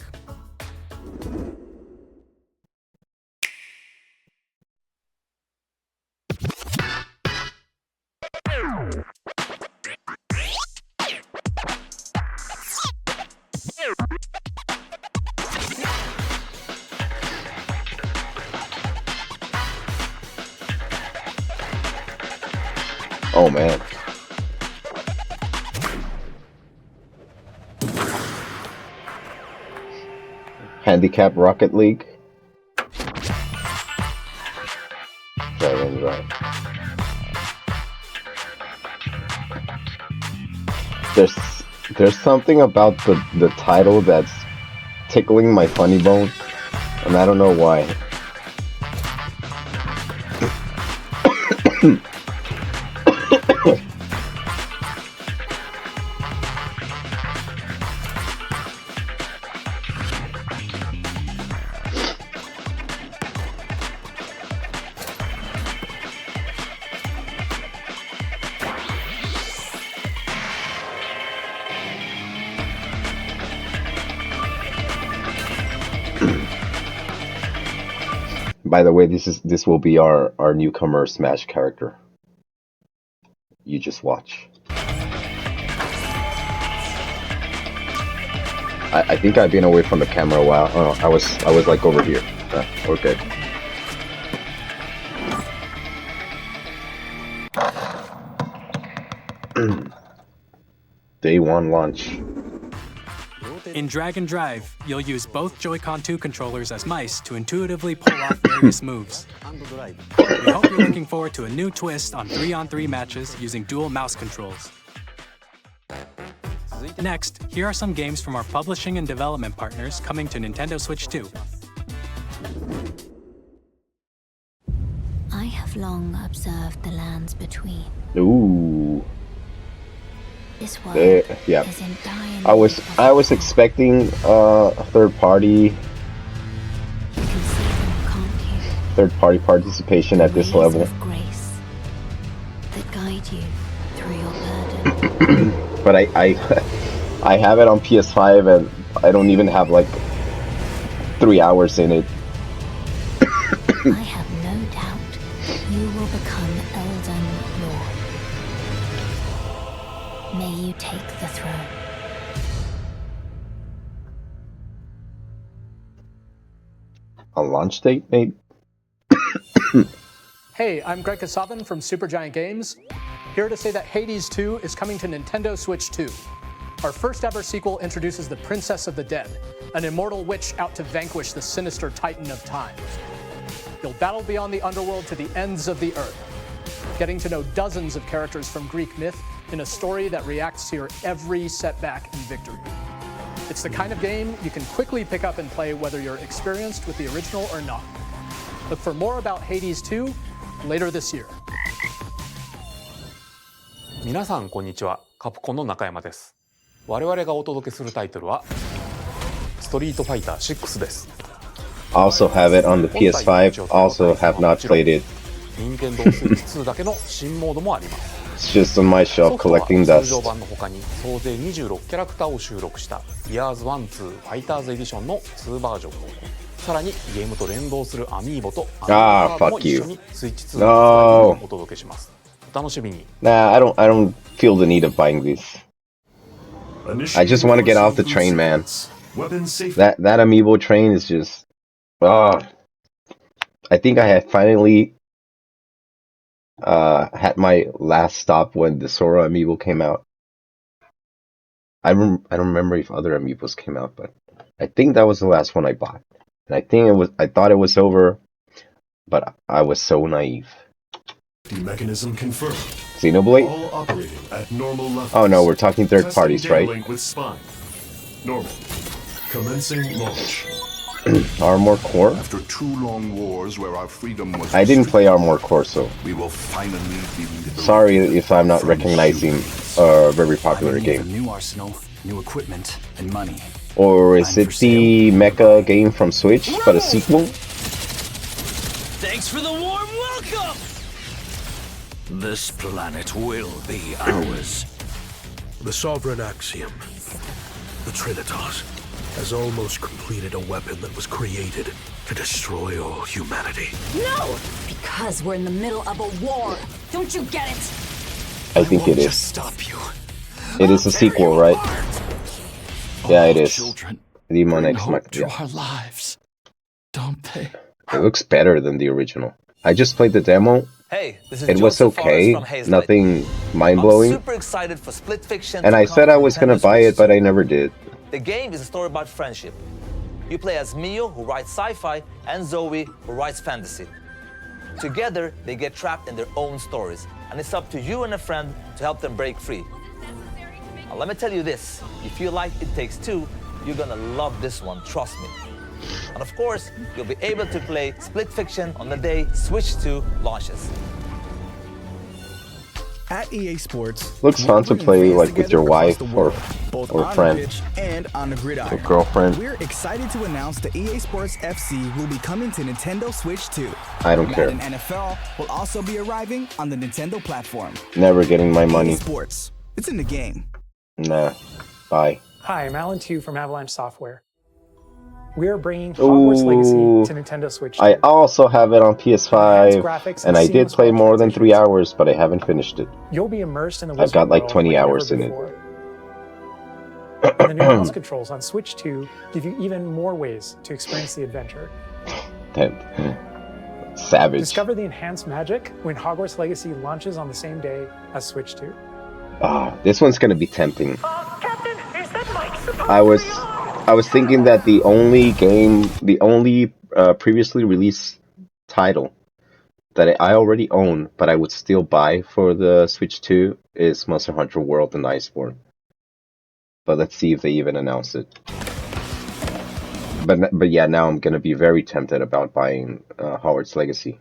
Oh man. Handicap Rocket League. Right. There's something about the title that's tickling my funny bone, and I don't know why. By the way, this will be our newcomer Smash character. You just watch. I think I've been away from the camera a while. Oh no, I was like over here. We're good. Day 1 launch. In Drag and Drive, you'll use both Joy-Con 2 controllers as mice to intuitively pull off various moves. We hope you're looking forward to a new twist on 3-on-3 matches using dual mouse controls. Next, here are some games from our publishing and development partners coming to Nintendo Switch 2. I have long observed the lands between. Ooh. This world Yeah. is in dire I was expecting third party participation at this level. of grace that guide you through your burden. But I have it on PS5 and I don't even have like 3 hours in it. I have no doubt you will become Elden Lord. May you take the throne. A launch date, maybe? Hey, I'm Greg Kasavin from Supergiant Games, here to say that Hades 2 is coming to Nintendo Switch 2. Our first ever sequel introduces the Princess of the Dead, an immortal witch out to vanquish the sinister Titan of Time. You'll battle beyond the underworld to the ends of the earth, getting to know dozens of characters from Greek myth in a story that reacts to your every setback and victory. It's the kind of game you can quickly pick up and play whether you're experienced with the original or not. Look for more about Hades 2 later this year. 皆さんこんにちは、カプコンの中山です。我々がお届けするタイトルはストリートファイター6です。Also have it on the PS5, also have not played it. 任天堂スイッチ2だけの新モードもあります。It's just on my shelf collecting 通 dust. 常版の他に総勢26キャラクターを収録した Years 1、2 Fighters Edition の2バージョン、さらにゲームと連動するアミーボとアミーボカードも一緒にスイッチ2の発売日にお届けします。お楽しみに。Nah, I don't feel the need of buying these. I just want to get off the train, man. That amiibo train is just I think I had finally had my last stop when the Sora amiibo came out. I don't remember if other amiibos came out, but I think that was the last one I bought. And I thought it was over, but I was so naive. Mechanism confirmed. Xenoblade? All operating at normal levels. Oh no, we're talking third parties, right? Link with spine. Normal. Commencing launch. Armor Core? After 2 long wars where our freedom was I didn't play Armor Core, so we will finally be sorry if I'm not recognizing a very popular game. New arsenal, new equipment, and money. Or is it the mecha game from Switch, but a sequel? Thanks for the warm welcome! This planet will be ours. The Sovereign Axiom, the Trinitas, has almost completed a weapon that was created to destroy all humanity. No! Because we're in the middle of a war. Don't you get it? I think it is. Stop you. It is a sequel, right? Yeah, it is. Demon X Machina. Our lives, don't they? It looks better than the original. I just played the demo. Hey, this is it was okay, nothing mind-blowing. I'm super excited for Split Fiction. And I said I was gonna buy it, but I never did. The game is a story about friendship. You play as Mio, who writes sci-fi, and Zoe, who writes fantasy. Together, they get trapped in their own stories, and it's up to you and a friend to help them break free. Now, let me tell you this, if you like It Takes Two, you're gonna love this one, trust me. And of course, you'll be able to play Split Fiction on the day Switch 2 launches. At EA Sports, looks fun to play like with your wife or friend and on the gridiron. Or girlfriend. We're excited to announce the EA Sports FC will be coming to Nintendo Switch 2. I don't care. Madden NFL will also be arriving on the Nintendo platform. Never getting my money. EA Sports, it's in the game. Nah, bye. Hi, I'm Alan Tu from Avalanche Software. We are bringing Hogwarts Legacy to Nintendo Switch 2. I also have it on PS5, and I did play more than 3 hours, but I haven't finished it. You'll be immersed in the I've got like 20 hours in it. And the new mouse controls on Switch 2 give you even more ways to experience the adventure. Savage. Discover the enhanced magic when Hogwarts Legacy launches on the same day as Switch 2. This one's gonna be tempting. Captain, is that Mike? I was thinking that the only previously released title that I already own, but I would still buy for the Switch 2 is Monster Hunter World and Iceborne. But let's see if they even announce it. But yeah, now I'm gonna be very tempted about buying Hogwarts Legacy.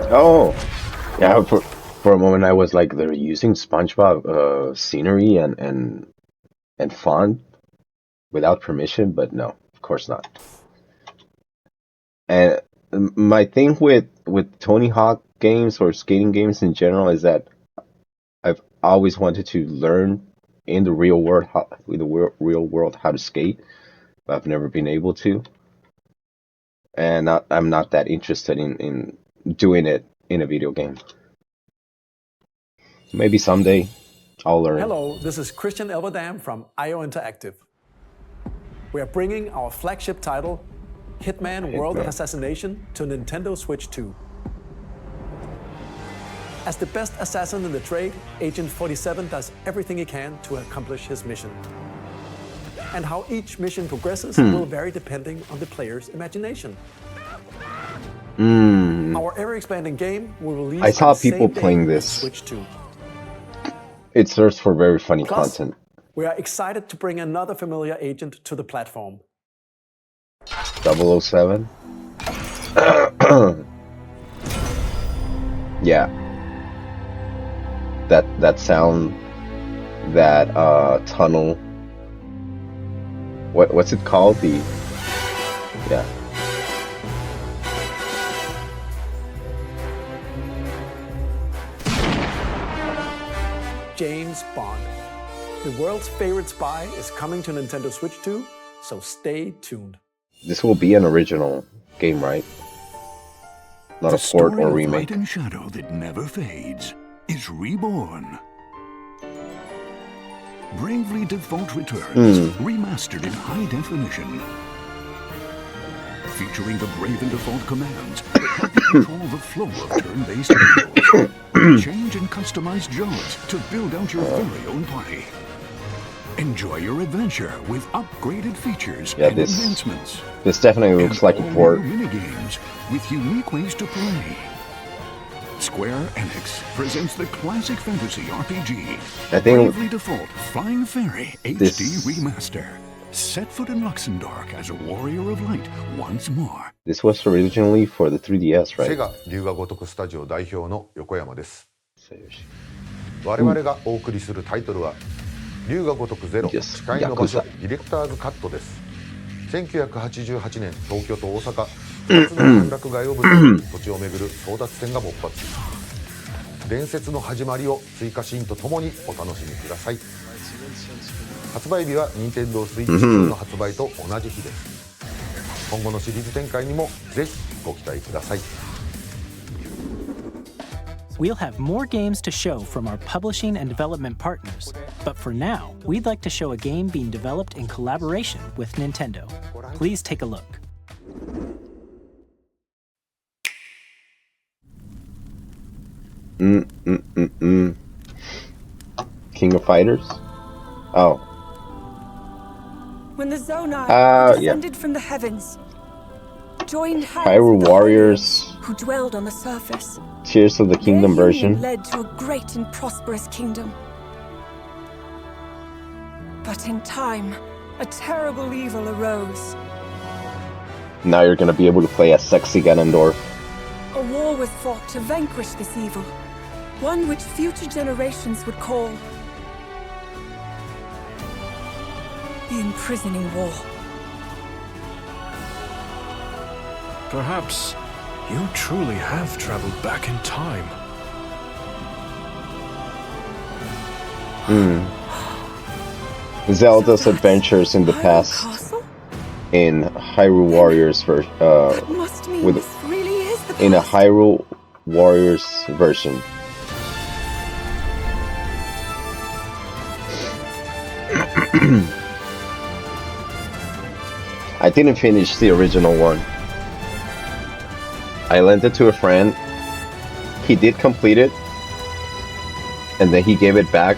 Oh, yeah. For a moment, I was like, they're using SpongeBob scenery and font without permission, but no, of course not. And my thing with Tony Hawk games or skating games in general is that I've always wanted to learn in the real world how to skate, but I've never been able to. And I'm not that interested in doing it in a video game. Maybe someday I'll learn. Hello, this is Christian Elverdam from IO Interactive. We are bringing our flagship title, Hitman World of Assassination, to Nintendo Switch 2. As the best assassin in the trade, Agent 47 does everything he can to accomplish his mission. And how each mission progresses will vary depending on the player's imagination. Our ever-expanding game will release I saw on the people same day playing as this. Switch 2. It serves for very funny Plus, content. we are excited to bring another familiar agent to the platform. 007? Yeah. That sound, that tunnel. What's it called? Yeah. James Bond. The world's favorite spy is coming to Nintendo Switch 2, so stay tuned. This will be an original game, right? Not a port or remake. The story of light and shadow that never fades is reborn. Bravely Default returns, remastered in high definition. Featuring the Brave and Default commands that help you control the flow of turn-based battles. Change and customize jobs to build out your very own party. Enjoy your adventure with upgraded features and enhancements. This definitely looks like a port. Minigames with unique ways to play. Square Enix presents the classic fantasy RPG. I think Bravely Default Flying Fairy HD Remaster. Set foot in Luxembourg as a warrior of light once more. This was originally for the 3DS, right? セガ龍が如くスタジオ代表の横山です。我々がお送りするタイトルは龍が如くゼロ誓いの場所ディレクターズカットです。1988年東京と大阪2つの歓楽街を舞台に土地を巡る争奪戦が勃発。伝説の始まりを追加シーンとともにお楽しみください。発売日は任天堂スイッチ2の発売と同じ日です。今後のシリーズ展開にもぜひご期待ください。We'll have more games to show from our publishing and development partners, but for now, we'd like to show a game being developed in collaboration with Nintendo. Please take a look. King of Fighters? Oh. When the Zonai descended from the heavens, joined Hyrule Warriors, who dwelled on the surface. Tears of the Kingdom version. Led to a great and prosperous kingdom. But in time, a terrible evil arose. Now you're gonna be able to play as sexy Ganondorf. A war was fought to vanquish this evil, one which future generations would call the Imprisoning War. Perhaps you truly have traveled back in time. Zelda's adventures in the past in Hyrule Warriors version. In a Hyrule Warriors version. I didn't finish the original one. I lent it to a friend. He did complete it, and then he gave it back.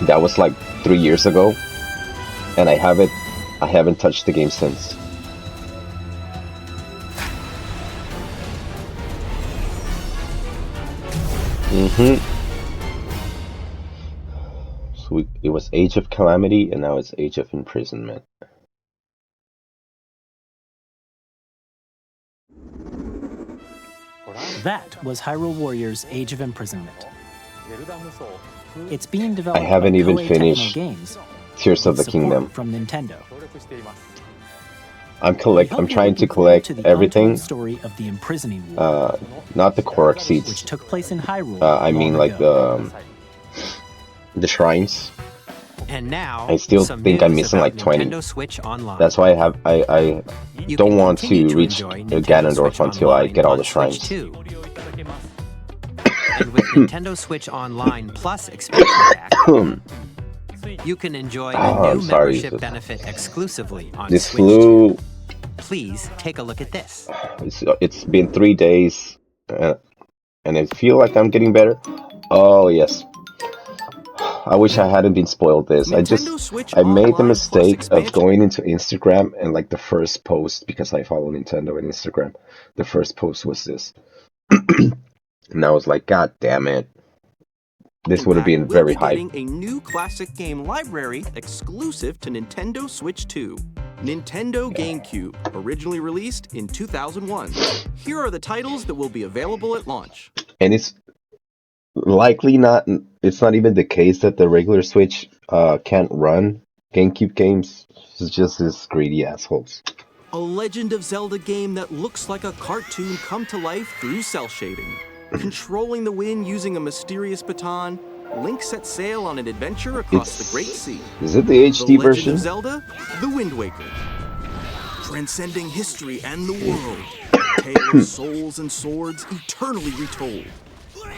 That was like 3 years ago, and I haven't touched the game since. So it was Age of Calamity, and now it's Age of Imprisonment. That was Hyrule Warriors Age of Imprisonment. It's being developed I haven't by even Koei finished Tecmo Games Tears of the with Kingdom. support from Nintendo. I'm trying to collect everything. Story of the Imprisoning War, not the Korok seeds. which took place in Hyrule. I mean long like ago. the shrines. And now, I still some think I'm news missing about like 20. Nintendo Switch Online. That's why I You don't can want continue to reach enjoy Nintendo Switch Ganondorf until I Online get all on the Switch shrines. 2. And with Nintendo Switch Online Plus expansion pack, you can enjoy a new membership benefit exclusively on This Switch flu. 2. Please take a look at this. It's been 3 days, and I feel like I'm getting better. Oh yes. I wish I hadn't been spoiled this. I made the mistake of going into Instagram, and like the first post, because I follow Nintendo on Instagram, the first post was this. And I was like, God damn it. this In would have fact, been we'll very be hype. getting a new classic game library exclusive to Nintendo Switch 2. Nintendo GameCube, originally released in 2001. Here are the titles that will be available at launch. And it's likely not, it's not even the case that the regular Switch can't run GameCube games. It's just these greedy assholes. A Legend of Zelda game that looks like a cartoon come to life through cell shading. Controlling the wind using a mysterious baton, Link sets sail on an adventure across the Great Sea. Is it the HD The Legend version? of Zelda, The Wind Waker. Transcending history and the world. A tale of souls and swords eternally retold.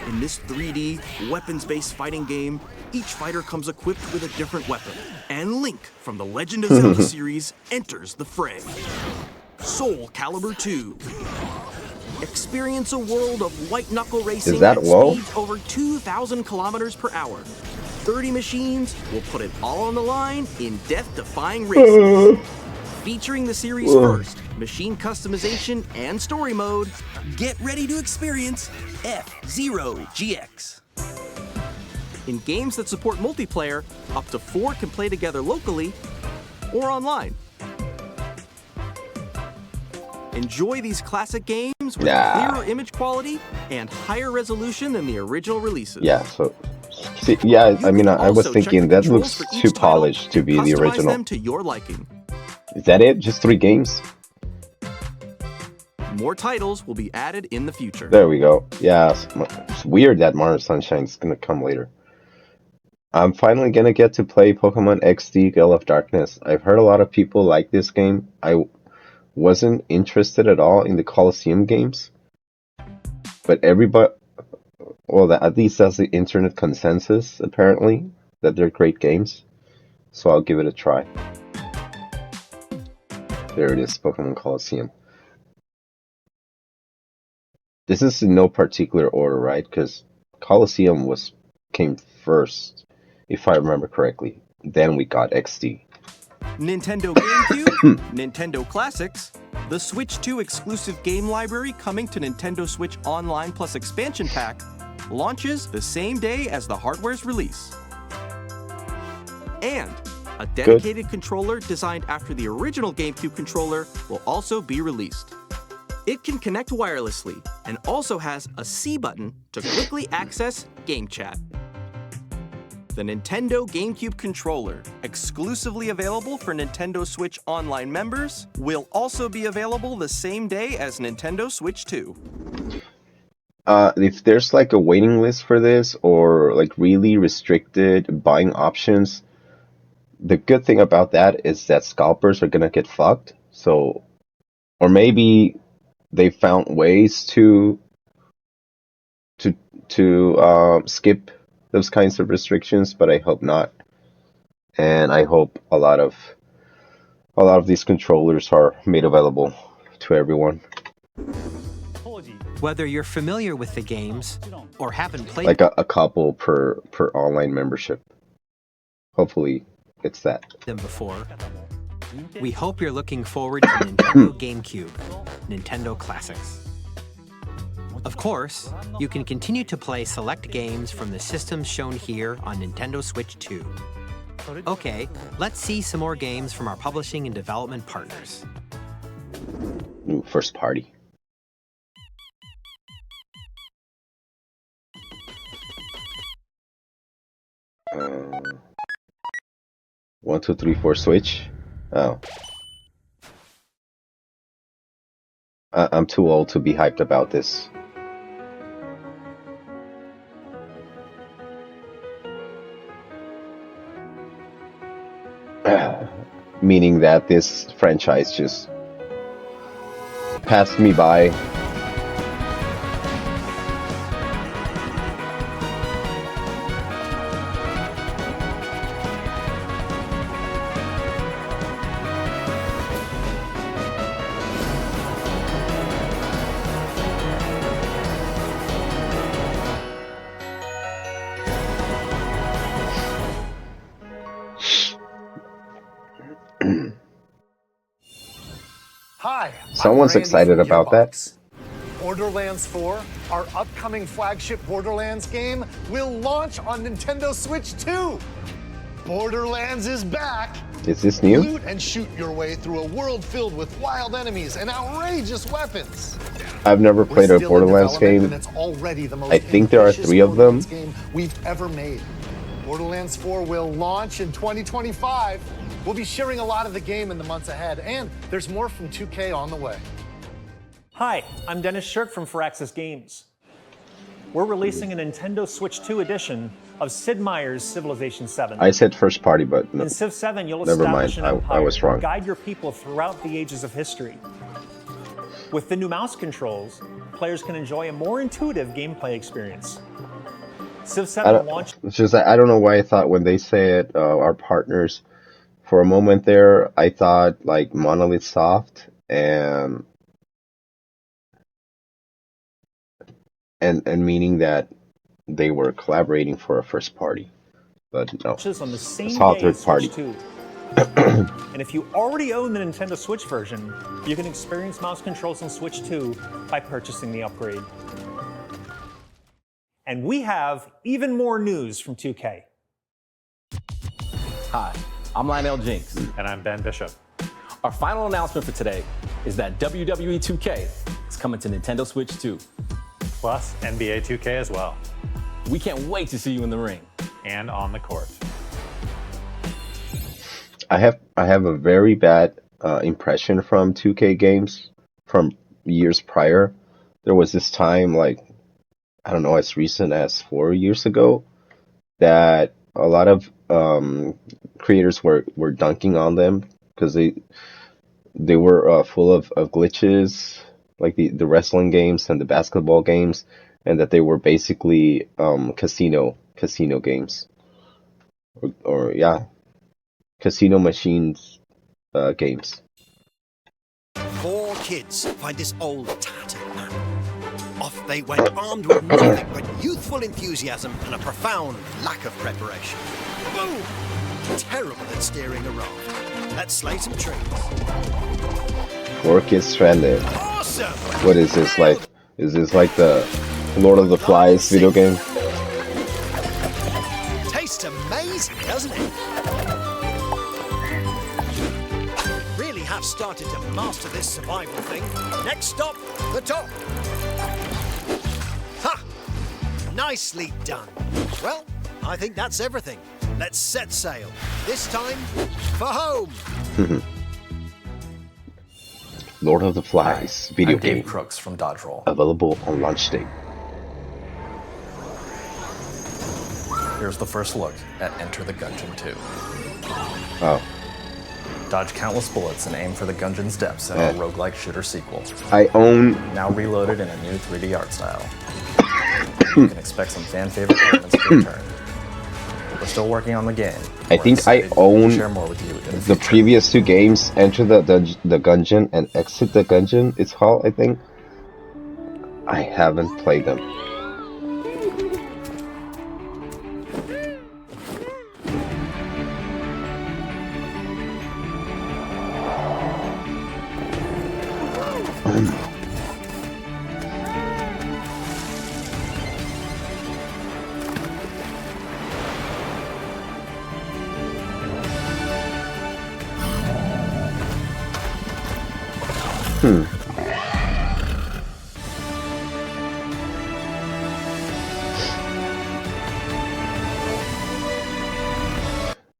In this 3D, weapons-based fighting game, each fighter comes equipped with a different weapon. And Link from the Legend of Zelda series enters the fray. Soul Calibur 2. Experience a world of white-knuckle racing Is that at WoW? speeds over 2,000 kilometers per hour. 30 machines will put it all on the line in death-defying races. Featuring the series' first machine customization and story mode, get ready to experience F-Zero GX. In games that support multiplayer, up to 4 can play together locally or online. Enjoy these classic games with clearer image quality and higher resolution than the original releases. Yeah, so see, yeah, I mean, I was thinking that looks too polished to be the Customize original. them to your liking. Is that it? Just 3 games? More titles will be added in the future. There we go. Yeah, it's weird that Mario Sunshine's gonna come later. I'm finally gonna get to play Pokemon XD Gale of Darkness. I've heard a lot of people like this game. I wasn't interested at all in the Colosseum games, but everybody, well, at least that's the internet consensus, apparently, that they're great games. So I'll give it a try. There it is, Pokemon Colosseum. This is in no particular order, right? Because Colosseum came first, if I remember correctly. Then we got XD. Nintendo GameCube, Nintendo Classics, the Switch 2 exclusive game library coming to Nintendo Switch Online Plus Expansion Pack launches the same day as the hardware's release. And a dedicated controller designed after the original GameCube controller will also be released. It can connect wirelessly and also has a C button to quickly access Game Chat. The Nintendo GameCube controller, exclusively available for Nintendo Switch Online members, will also be available the same day as Nintendo Switch 2. If there's like a waiting list for this or like really restricted buying options, the good thing about that is that scalpers are gonna get fucked. So, or maybe they found ways to skip those kinds of restrictions, but I hope not. And I hope a lot of these controllers are made available to everyone. Whether you're familiar with the games or haven't played Like a couple per online membership. Hopefully it's that. them before, we hope you're looking forward to Nintendo GameCube, Nintendo Classics. Of course, you can continue to play select games from the systems shown here on Nintendo Switch 2. Okay, let's see some more games from our publishing and development partners. Ooh, first party. One, two, three, four, Switch. Oh. I'm too old to be hyped about this. Meaning that this franchise just passed me by. Hi. Someone's excited about that. Borderlands 4, our upcoming flagship Borderlands game, will launch on Nintendo Switch 2. Borderlands is back. Is this new? Loot and shoot your way through a world filled with wild enemies and outrageous weapons. I've never played a Borderlands game. It's already the most I think there are 3 of them. game we've ever made. Borderlands 4 will launch in 2025. We'll be sharing a lot of the game in the months ahead, and there's more from 2K on the way. Hi, I'm Dennis Shirk from Firaxis Games. We're releasing a Nintendo Switch 2 edition of Sid Meier's Civilization 7. I said first party, but no. In Civ 7, you'll Never establish mind. an empire I was wrong. and guide your people throughout the ages of history. With the new mouse controls, players can enjoy a more intuitive gameplay experience. Civ 7 launched... It's just I don't know why I thought when they said our partners, for a moment there, I thought like Monolith Soft and meaning that they were collaborating for a first party, but no, on the same it's all day third as party. Switch 2. And if you already own the Nintendo Switch version, you can experience mouse controls on Switch 2 by purchasing the upgrade. And we have even more news from 2K. Hi, I'm Lionel Jinks. And I'm Ben Bishop. Our final announcement for today is that WWE 2K is coming to Nintendo Switch 2. Plus NBA 2K as well. We can't wait to see you in the ring. And on the court. I have a very bad impression from 2K games from years prior. There was this time, like, I don't know, as recent as 4 years ago, that a lot of creators were dunking on them because they were full of glitches, like the wrestling games and the basketball games, and that they were basically casino games, or yeah, casino machines games. 4 kids find this old tattered map. Off they went, armed with nothing but youthful enthusiasm and a profound lack of preparation. Boom! Terrible at steering a raft. Let's slay some trees. 4 Kids Stranded. Awesome! What is this like? Is this like the Lord of the Flies video game? Tastes amazing, doesn't it? Really have started to master this survival thing. Next stop, the top. Ha! Nicely done. Well, I think that's everything. Let's set sail. This time, for home. Lord of the Flies video I'm game. Dave Crooks from Dodge Roll. Available on launch date. Here's the first look at Enter the Gungeon 2. Oh. Dodge countless bullets and aim for the Gungeon's depths in our roguelike shooter sequel. I own... Now reloaded in a new 3D art style. You can expect some fan-favorite elements to return. We're still working on the game. I think I own share more with you in the previous 2 games, Enter the Gungeon and Exit the Gungeon, it's called, I think. I haven't played them.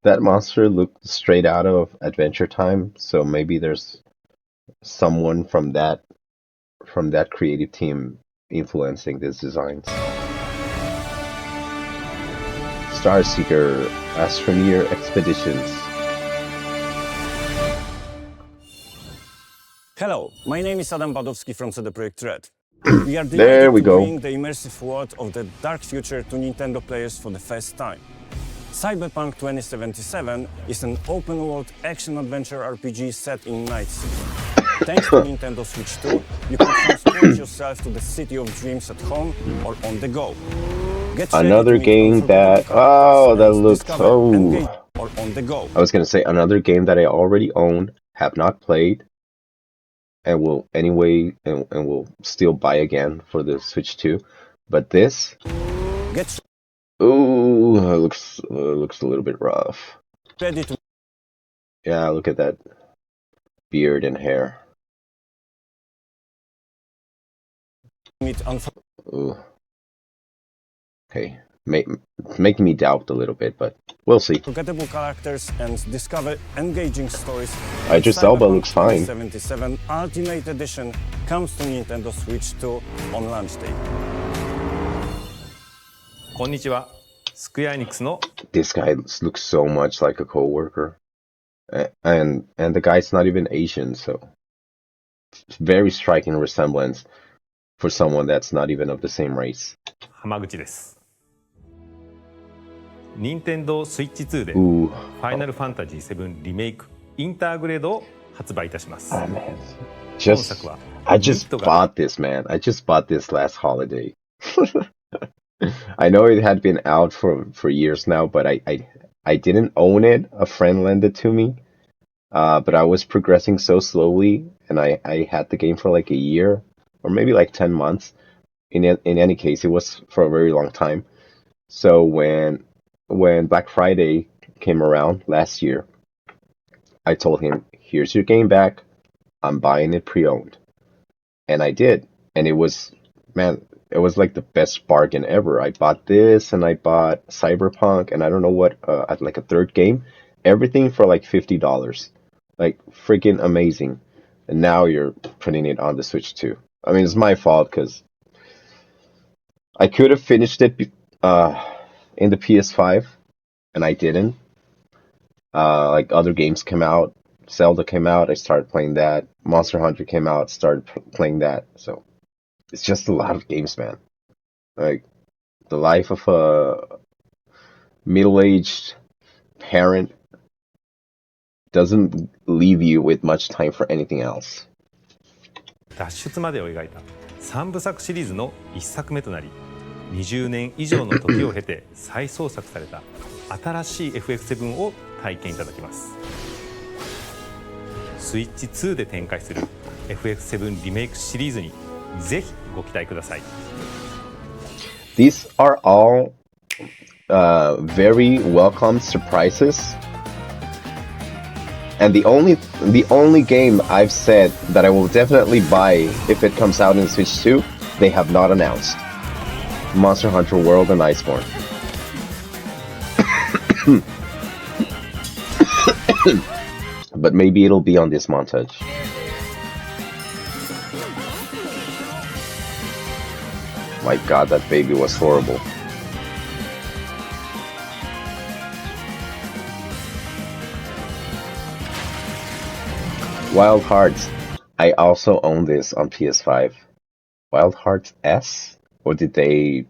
That monster looked straight out of Adventure Time, so maybe there's someone from that creative team influencing these designs. Starseeker Astroneer Expeditions. Hello, my name is Adam Badowski from CD Projekt Red. We are There we delighted to go. bring the immersive world of the dark future to Nintendo players for the first time. Cyberpunk 2077 is an open-world action-adventure RPG set in Night City. Thanks to Nintendo Switch 2, you can transport yourself to the city of dreams at home or on the go. Get ready Another to meet game that... Oh, that looks... Oh. or on the go. I was going to say another game that I already own, have not played, and will anyway, and will still buy again for the Switch 2. But this, ooh, looks a little bit rough. Ready to Yeah, look at that beard and hair. meet Ooh. Okay, making me doubt a little bit, but we'll see. unforgettable characters and discover engaging stories. Idris Elba looks fine. 2077 Ultimate Edition comes to Nintendo Switch 2 on launch day. こんにちは。スクエアエニックスの This guy looks so much like a coworker, and the guy's not even Asian, so very striking resemblance for someone that's not even of the same race. 浜口です。任天堂スイッチ2で Ooh. ファイナルファンタジー7リメイクインターグレードを発売いたします。Oh, man. I just bought this, man. I just bought this last holiday. I know it had been out for years now, but I didn't own it. A friend lent it to me. But I was progressing so slowly, and I had the game for like a year or maybe like 10 months. In any case, it was for a very long time. So when Black Friday came around last year, I told him, "Here's your game back. I'm buying it pre-owned." And I did. And it was like the best bargain ever. I bought this, and I bought Cyberpunk, and I don't know what, like a third game. Everything for like $50. Like, freaking amazing. And now you're putting it on the Switch 2. I mean, it's my fault, because I could have finished it in the PS5, and I didn't. Like, other games came out. Zelda came out, I started playing that. Monster Hunter came out, started playing that. So, it's just a lot of games, man. Like, the life of a middle-aged parent doesn't leave you with much time for anything else. 脱出までを描いた3部作シリーズの1作目となり、20年以上の時を経て再創作された新しい FF7 を体験いただきます。スイッチ2で展開する FF7 リメイクシリーズにぜひご期待ください。These are all very welcome surprises. And the only game I've said that I will definitely buy if it comes out in Switch 2, they have not announced. Monster Hunter World and Iceborne. But maybe it'll be on this montage. My god, that baby was horrible. Wild Hearts. I also own this on PS5. Wild Hearts S? Or did they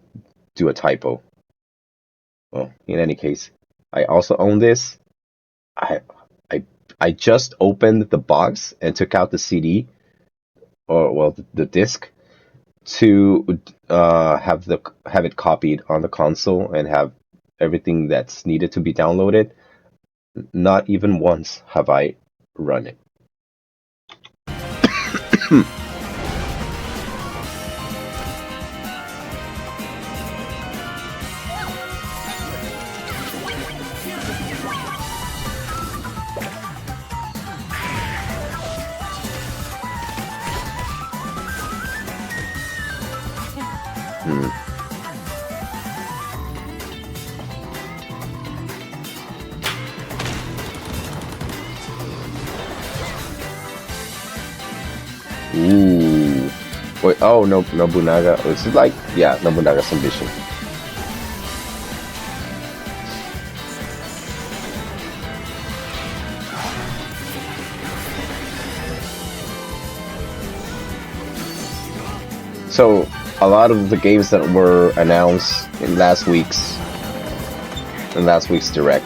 do a typo? Well, in any case, I also own this. I just opened the box and took out the CD, or well, the disc, to have it copied on the console and have everything that's needed to be downloaded. Not even once have I run it. Ooh. Wait, oh, no, Nobunaga. This is like, yeah, Nobunaga's ambition. So, a lot of the games that were announced in last week's Direct.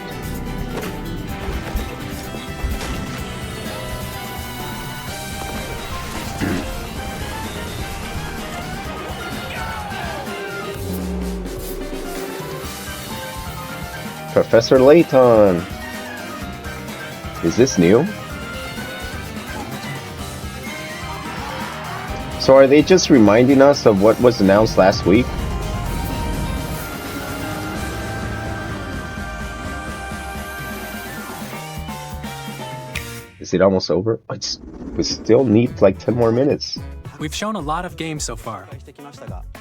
Professor Layton! Is this new? So are they just reminding us of what was announced last week? Is it almost over? We still need like 10 more minutes. We've shown a lot of games so far.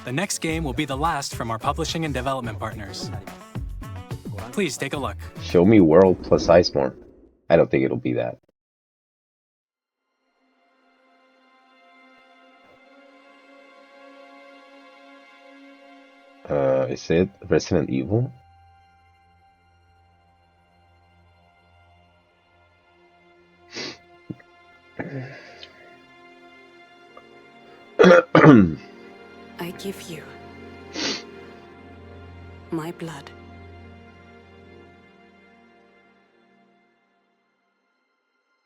The next game will be the last from our publishing and development partners. Please take a look. Show me World plus Iceborne. I don't think it'll be that. Is it Resident Evil? I give you my blood.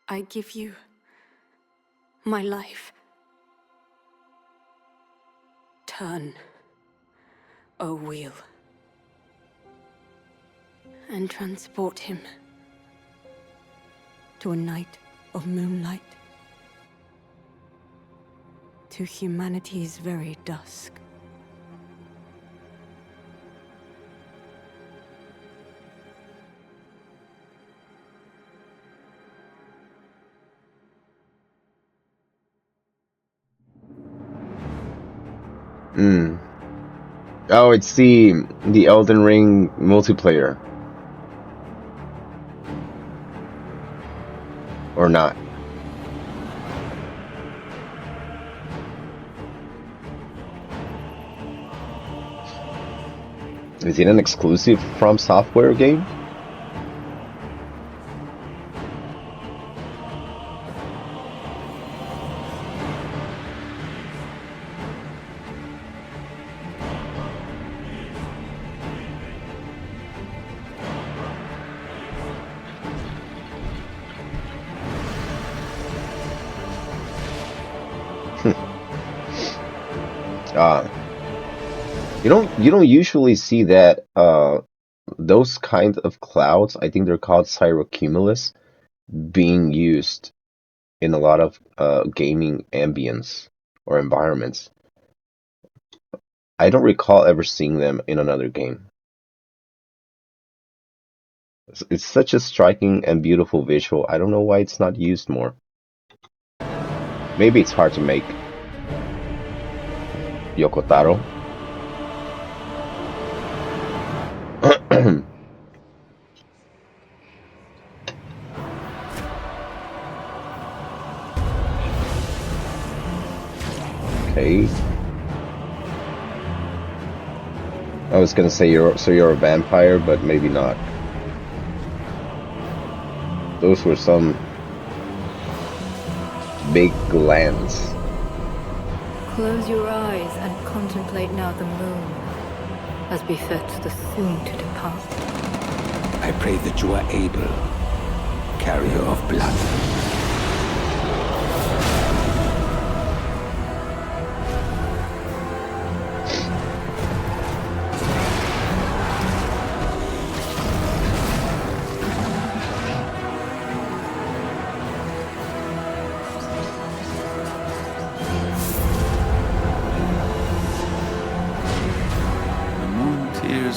I give you my life. Turn, O wheel, and transport him to a night of moonlight, to humanity's very dusk. Oh, it's the Elden Ring multiplayer. Or not. Is it an exclusive From Software game? You don't usually see that those kind of clouds, I think they're called cirrocumulus, being used in a lot of gaming ambience or environments. I don't recall ever seeing them in another game. It's such a striking and beautiful visual. I don't know why it's not used more. Maybe it's hard to make. Yokotaro. Okay. I was gonna say you're a vampire, but maybe not. Those were some big glands. Close your eyes and contemplate now the moon, as befits the soon to depart. I pray that you are able, carrier of blood.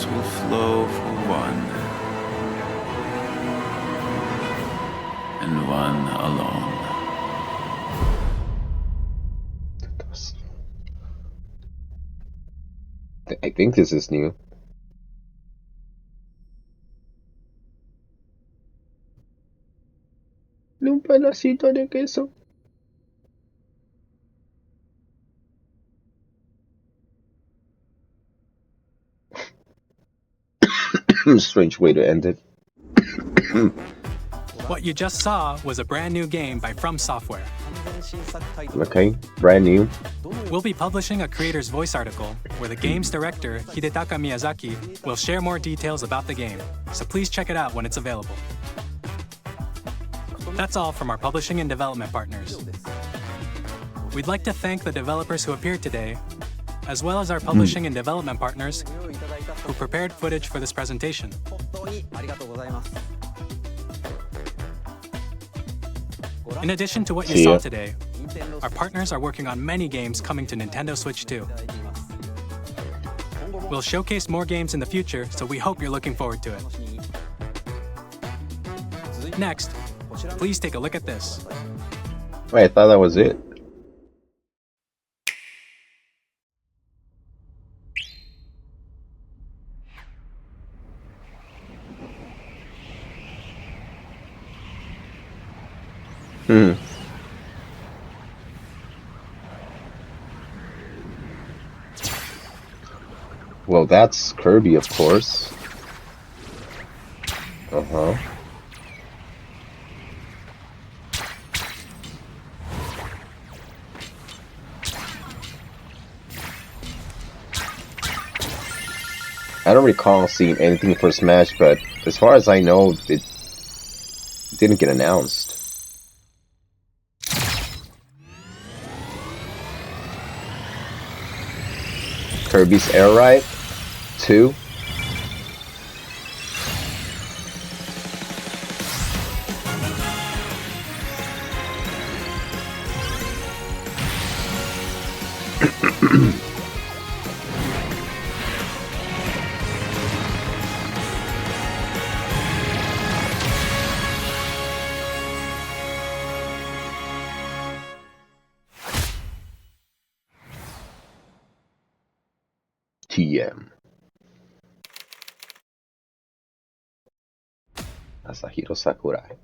Will flow for one, and one alone. I think this is new. Un pedacito de queso. Strange way to end it. What you just saw was a brand new game by From Software. Okay, brand new. We'll be publishing a creator's voice article where the game's director, Hidetaka Miyazaki, will share more details about the game, so please check it out when it's available. That's all from our publishing and development partners. We'd like to thank the developers who appeared today, as well as our publishing and development partners who prepared footage for this presentation. In addition to what you saw today, Our partners are working on many games coming to Nintendo Switch 2. We'll showcase more games in the future, so we hope you're looking forward to it. Next, please take a look at this. Wait, I thought that was it. Well, that's Kirby, of course. Uh-huh. I don't recall seeing anything for Smash, but as far as I know, it didn't get announced. Kirby's Air Ride 2. TM. Masahiro Sakurai.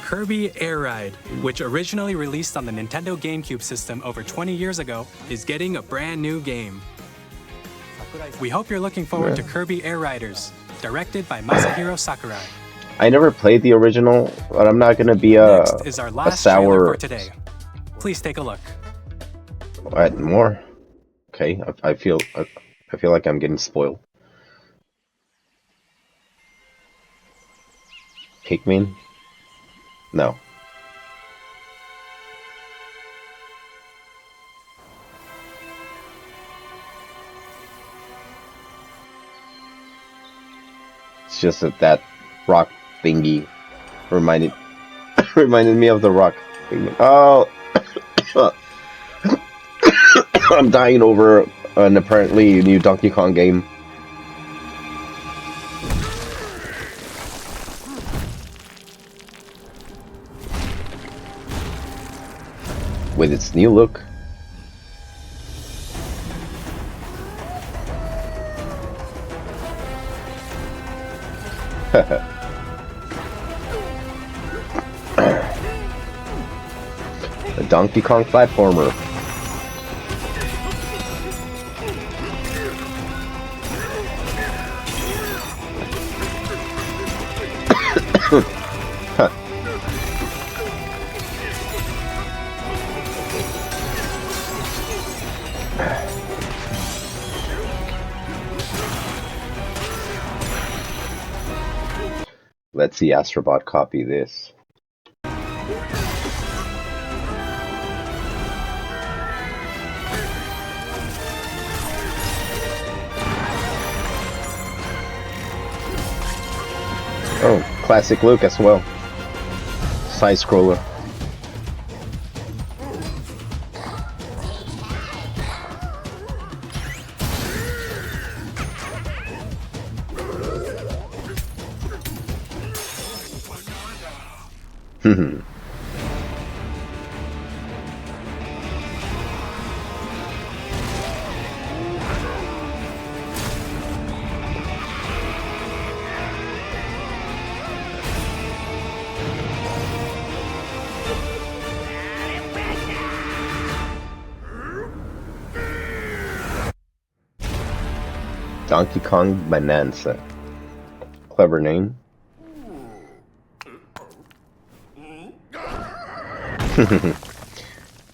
Kirby Air Ride, which originally released on the Nintendo GameCube system over 20 years ago, is getting a brand new game. We hope you're looking forward to Kirby Air Riders, directed by Masahiro Sakurai. I never played the original, but I'm not gonna be Next is our last trailer sour. for today. Please take a look. What more? Okay, I feel like I'm getting spoiled. Pikmin? No. It's just that rock thingy reminded me of the rock thingy. Oh, I'm dying over an apparently new Donkey Kong game. With its new look. The Donkey Kong platformer. Let's see Astrobot copy this. Oh, classic look as well. Side scroller. Donkey Kong Bonanza. Clever name.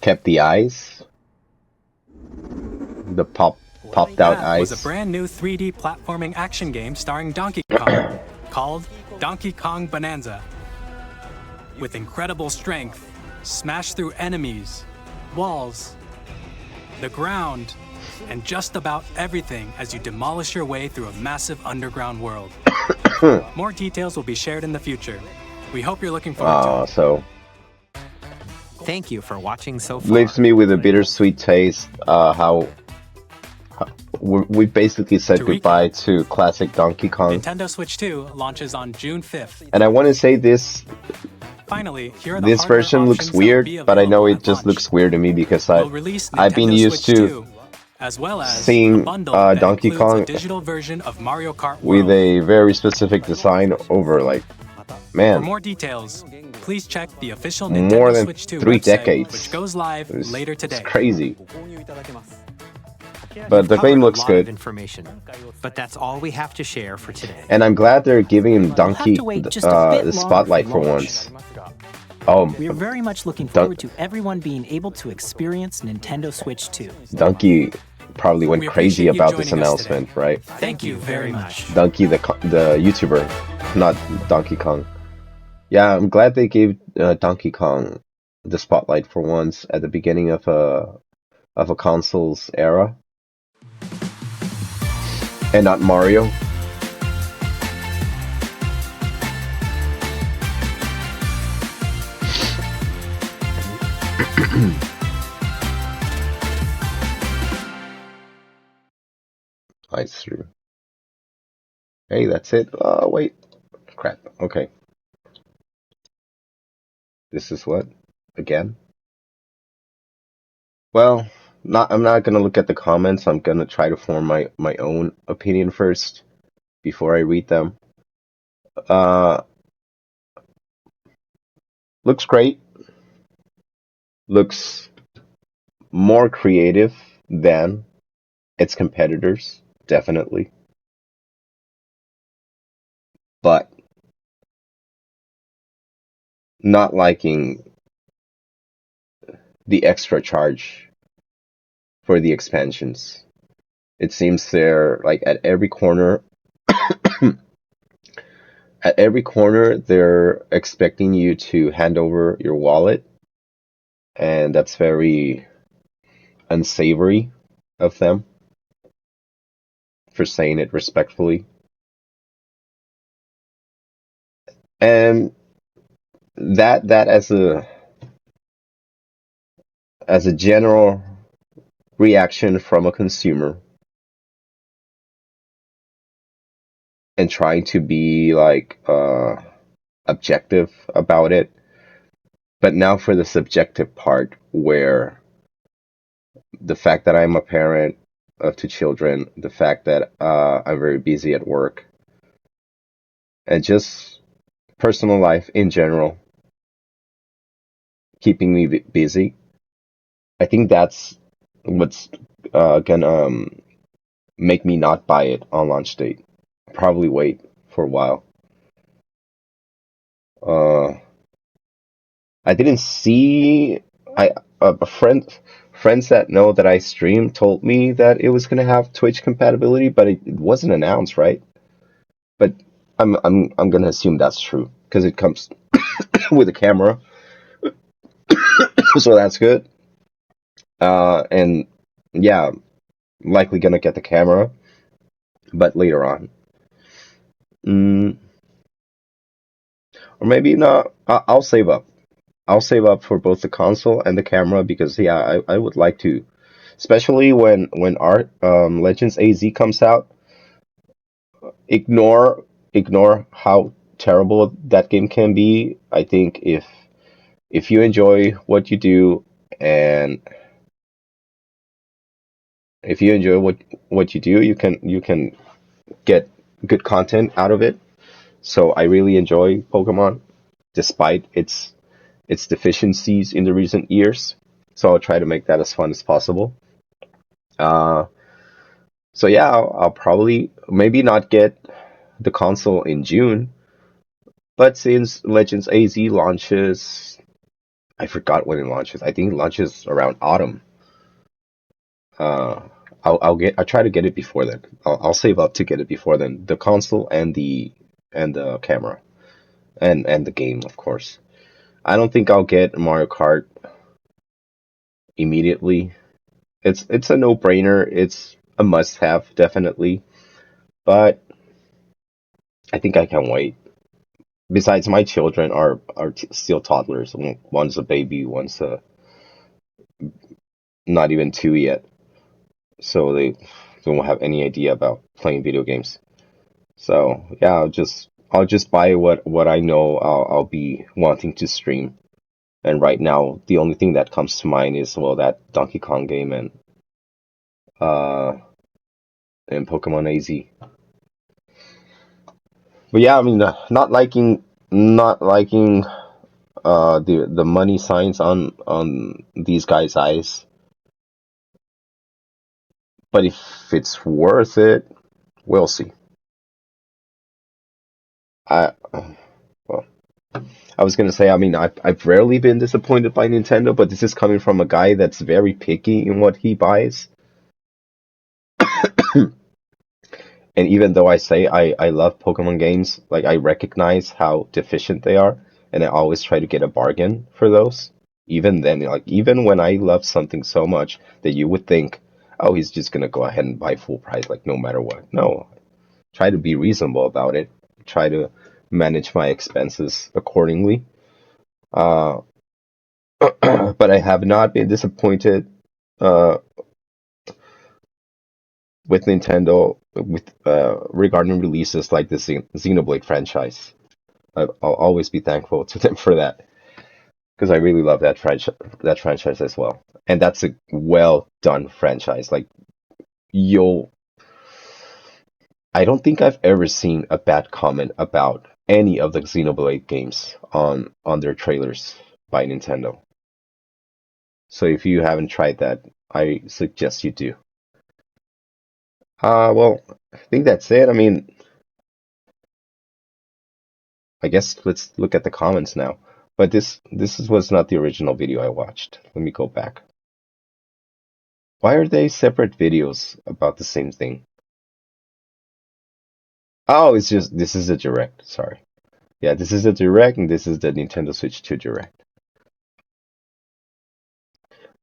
Kept the eyes. The popped out eyes. Was a brand new 3D platforming action game starring Donkey Kong called Donkey Kong Bonanza. With incredible strength, smash through enemies, walls, the ground, and just about everything as you demolish your way through a massive underground world. More details will be shared in the future. We hope you're looking forward to it. So Thank you for watching so far. leaves me with a bittersweet taste. How we basically said goodbye to classic Donkey Kong. Nintendo Switch 2 launches on June 5th. And I want to say this. Finally, here are the This version looks weird, but I know it just looks weird to me because I've been used to as well as seeing a bundle that Donkey includes Kong a digital version of Mario Kart with World. a very specific design over like, For man, more details, please check the official more Nintendo than Switch 2 3 website, decades. which goes live later today. It's crazy. But the Covered game a looks lot good. of information, but that's all we have to share for today. And I'm glad they're giving him Donkey to wait just a bit the longer spotlight for for launch. once. Oh, We are very much looking forward to everyone being able to experience Nintendo Switch 2. Donkey probably went We crazy appreciate you about this joining us announcement, right? Thank you very much. Donkey the YouTuber, not Donkey Kong. Yeah, I'm glad they gave Donkey Kong the spotlight for once at the beginning of a console's era, and not Mario. Ice through. Hey, that's it. Wait. Crap. Okay. This is what? Again? Well, I'm not gonna look at the comments. I'm gonna try to form my own opinion first before I read them. Looks great. Looks more creative than its competitors, definitely. But not liking the extra charge for the expansions. It seems they're like at every corner they're expecting you to hand over your wallet, and that's very unsavory of them, for saying it respectfully. And that as a general reaction from a consumer, and trying to be like objective about it. But now for the subjective part, where the fact that I'm a parent of 2 children, the fact that I'm very busy at work, and just personal life in general, keeping me busy, I think that's what's gonna make me not buy it on launch date. Probably wait for a while. I didn't see. Friends that know that I stream told me that it was gonna have Twitch compatibility, but it wasn't announced, right? But I'm gonna assume that's true because it comes with a camera, so that's good. And yeah, likely gonna get the camera, but later on. Or maybe not. I'll save up. I'll save up for both the console and the camera because yeah, I would like to, especially when Art Legends AZ comes out. Ignore how terrible that game can be. I think if you enjoy what you do, and if you enjoy what you do, you can get good content out of it. So I really enjoy Pokemon, despite its deficiencies in the recent years. So I'll try to make that as fun as possible. So yeah, I'll probably maybe not get the console in June, but since Legends AZ launches, I forgot when it launches. I think it launches around autumn. I'll try to get it before then. I'll save up to get it before then. The console and the camera, and the game, of course. I don't think I'll get Mario Kart immediately. it's a no-brainer. It's a must-have, definitely. But I think I can wait. Besides, my children are still toddlers. One's a baby, one's not even 2 yet, so they don't have any idea about playing video games. So yeah, I'll just buy what I know I'll be wanting to stream. And right now, the only thing that comes to mind is, well, that Donkey Kong game uh and Pokemon AZ. But yeah, I mean, not liking the money signs on these guys' eyes. But if it's worth it, we'll see. I well, I was gonna say, I mean, I've rarely been disappointed by Nintendo, but this is coming from a guy that's very picky in what he buys. And even though I say I love Pokemon games, like I recognize how deficient they are, and I always try to get a bargain for those. Even then, like even when I love something so much that you would think, oh, he's just gonna go ahead and buy full price, like no matter what. No, try to be reasonable about it. Try to manage my expenses accordingly. Uh, but I have not been disappointed uh, with Nintendo with regarding releases like the Xenoblade franchise. I'll always be thankful to them for that because I really love that franchise as well. And that's a well done franchise. Like you'll, I don't think I've ever seen a bad comment about any of the Xenoblade games on their trailers by Nintendo. So if you haven't tried that, I suggest you do. Well, I think that's it. I mean, I guess let's look at the comments now. But was not the original video I watched. Let me go back. Why are they separate videos about the same thing? Oh, it's just this is a direct. Sorry. Yeah, this is a direct, and this is the Nintendo Switch 2 direct.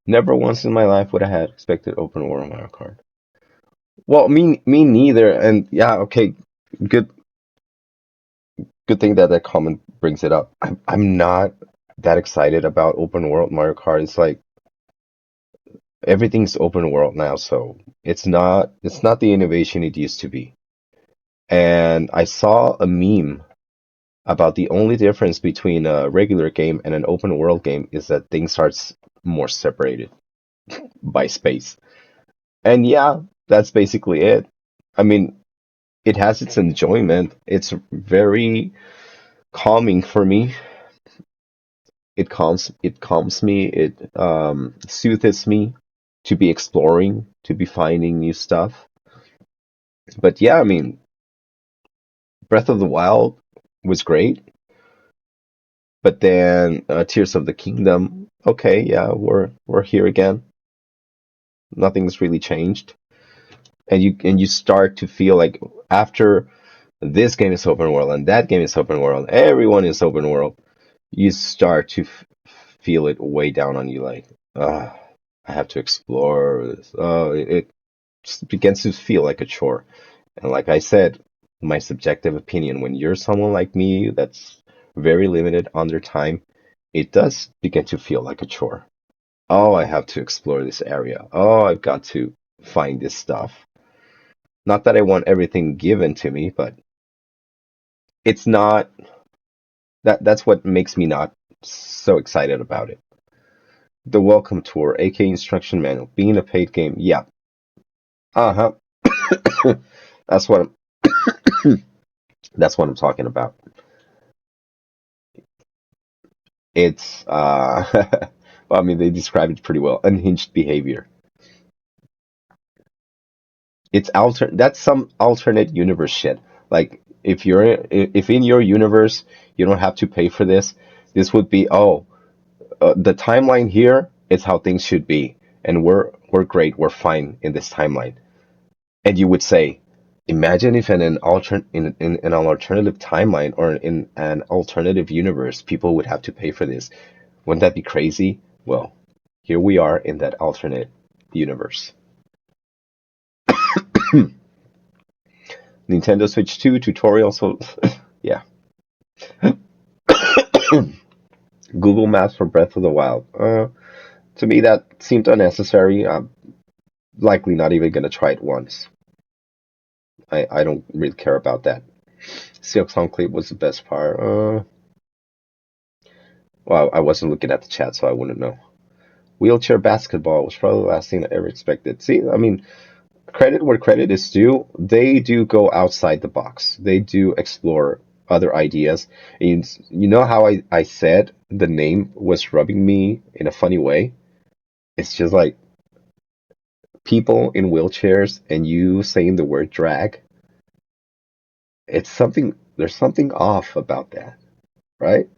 Never once in my life would I have expected open world Mario Kart. Well, me neither. And yeah, okay, good thing that that comment brings it up. I'm not that excited about open world Mario Kart. It's like everything's open world now, so it's not the innovation it used to be. And I saw a meme about the only difference between a regular game and an open world game is that things are more separated by space. And yeah, that's basically it. I mean, it has its enjoyment. It's very calming for me. It calms me. It soothes me to be exploring, to be finding new stuff. But yeah, I mean, Breath of the Wild was great, but then Tears of the Kingdom, okay, yeah, we're here again. Nothing's really changed, and you start to feel like after this game is open world and that game is open world, everyone is open world. You start to feel it way down on you, like, I have to explore this. It just begins to feel like a chore. And like I said, my subjective opinion, when you're someone like me that's very limited on their time, it does begin to feel like a chore. Oh, I have to explore this area. Oh, I've got to find this stuff. Not that I want everything given to me, but it's not that's what makes me not so excited about it. The welcome tour, aka instruction manual, being a paid game, yeah. Uh-huh. That's what that's what I'm talking about. It's well, I mean they describe it pretty well. Unhinged behavior. That's some alternate universe shit. Like if in your universe you don't have to pay for this would be the timeline here is how things should be, and we're great, we're fine in this timeline. And you would say, imagine if in an alternative timeline or in an alternative universe, people would have to pay for this. Wouldn't that be crazy? Well, here we are in that alternate universe. Nintendo Switch 2 tutorial, so yeah. Google Maps for Breath of the Wild. To me, that seemed unnecessary. I'm likely not even gonna try it once. I don't really care about that. Silk Enclave was the best part. Well, I wasn't looking at the chat, so I wouldn't know. Wheelchair basketball was probably the last thing I ever expected. See, I mean, credit where credit is due. They do go outside the box. They do explore other ideas. And you know how I said the name was rubbing me in a funny way? It's just like people in wheelchairs and you saying the word drag. It's something, there's something off about that, right?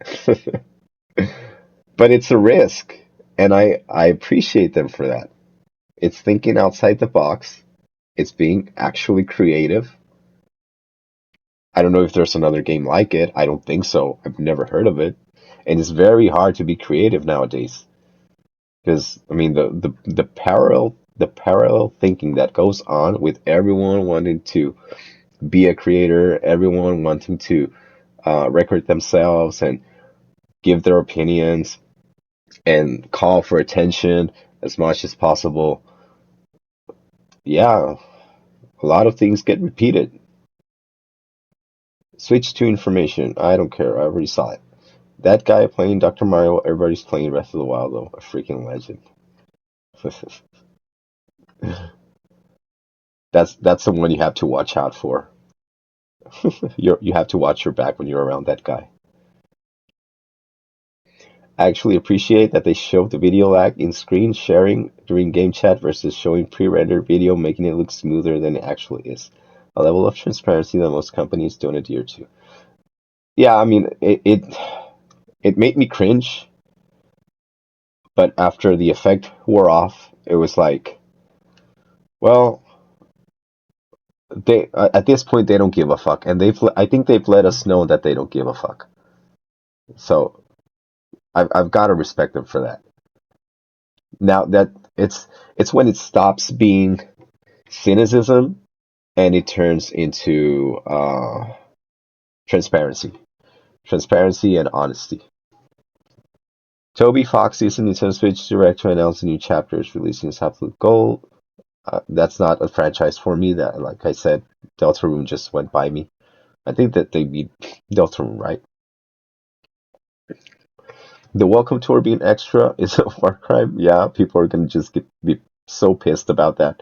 But it's a risk, and I appreciate them for that. It's thinking outside the box. It's being actually creative. I don't know if there's another game like it. I don't think so. I've never heard of it. And it's very hard to be creative nowadays. Because I mean the parallel thinking that goes on with everyone wanting to be a creator, everyone wanting to record themselves and give their opinions and call for attention as much as possible. Yeah, a lot of things get repeated. Switch to information. I don't care. I already saw it. That guy playing Dr. Mario, everybody's playing Breath of the Wild, though. A freaking legend. That's the one you have to watch out for. You have to watch your back when you're around that guy. I actually appreciate that they showed the video lag in screen sharing during game chat versus showing pre-rendered video, making it look smoother than it actually is. A level of transparency that most companies don't adhere to. Yeah, I mean, it made me cringe, but after the effect wore off, it was like, well, they at this point they don't give a fuck, and I think they've let us know that they don't give a fuck. So I've got to respect them for that. Now that it's when it stops being cynicism and it turns into transparency and honesty. Toby Fox using Nintendo Switch Direct to announce a new chapter is releasing its Absolute Gold. That's not a franchise for me. That, like I said, Deltarune just went by me. I think that they beat Deltarune, right? The Welcome Tour being extra is a far cry. Yeah, people are gonna just be so pissed about that.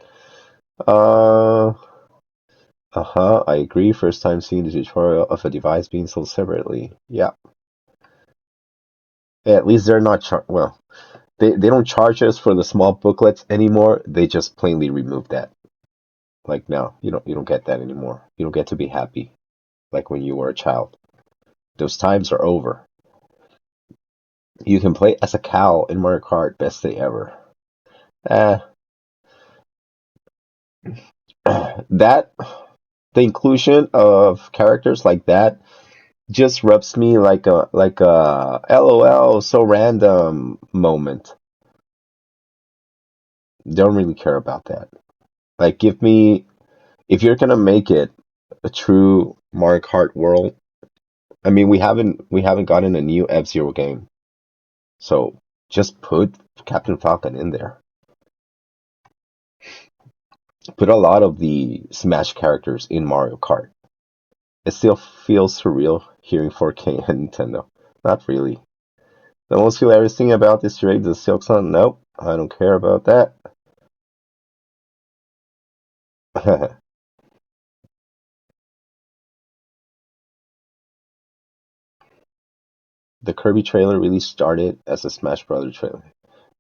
I agree. First time seeing the tutorial of a device being sold separately. Yeah. At least they're not well. They don't charge us for the small booklets anymore. They just plainly remove that. Like, no, you don't get that anymore. You don't get to be happy like when you were a child. Those times are over. You can play as a cow in Mario Kart, best day ever. That the inclusion of characters like that just rubs me like a LOL so random moment. Don't really care about that. Like, give me, if you're gonna make it a true Mario Kart world. I mean, we haven't gotten a new F-Zero game, so just put Captain Falcon in there. Put a lot of the Smash characters in Mario Kart. It still feels surreal hearing 4K and Nintendo. Not really. The most hilarious thing about this trade is the Silk Sun. Nope, I don't care about that. The Kirby trailer really started as a Smash Brothers trailer.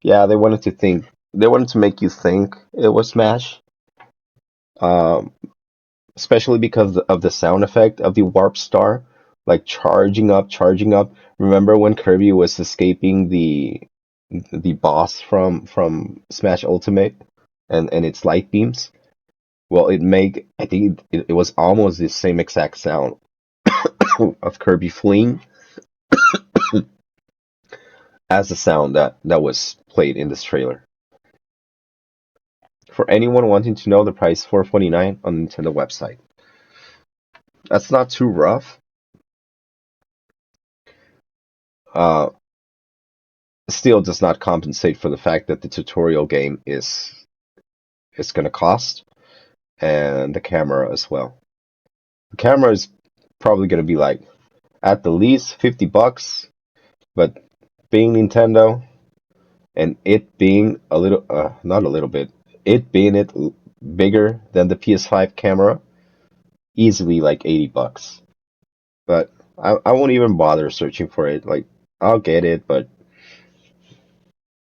Yeah, they wanted to make you think it was Smash. Especially because of the sound effect of the Warp Star, like charging up. Remember when Kirby was escaping the boss from Smash Ultimate and its light beams? Well, I think it was almost the same exact sound of Kirby fleeing as the sound that was played in this trailer. For anyone wanting to know, the price $449 on the Nintendo website. That's not too rough. Still does not compensate for the fact that the tutorial game is going to cost, and the camera as well. The camera is probably going to be like at the least $50, but being Nintendo and it being a little, not a little bit, it being it bigger than the PS5 camera, easily like $80. But I won't even bother searching for it. Like, I'll get it, but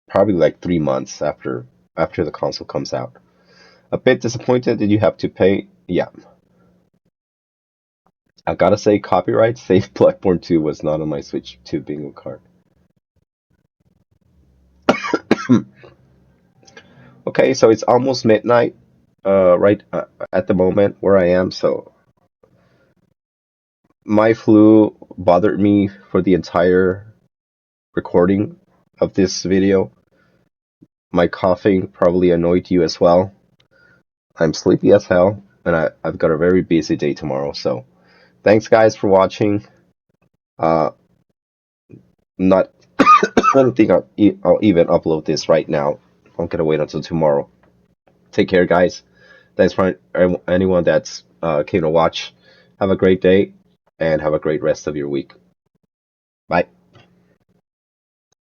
probably like 3 months after the console comes out. A bit disappointed that you have to pay. Yeah. I gotta say, copyright Save Bloodborne 2 was not on my Switch 2 bingo card. Okay, so it's almost midnight, right at the moment where I am, so my flu bothered me for the entire recording of this video. My coughing probably annoyed you as well. I'm sleepy as hell, and I've got a very busy day tomorrow, so thanks guys for watching. Not I don't think I'll even upload this right now. I'm gonna wait until tomorrow. Take care, guys. Thanks for anyone that's came to watch. Have a great day, and have a great rest of your week. Bye.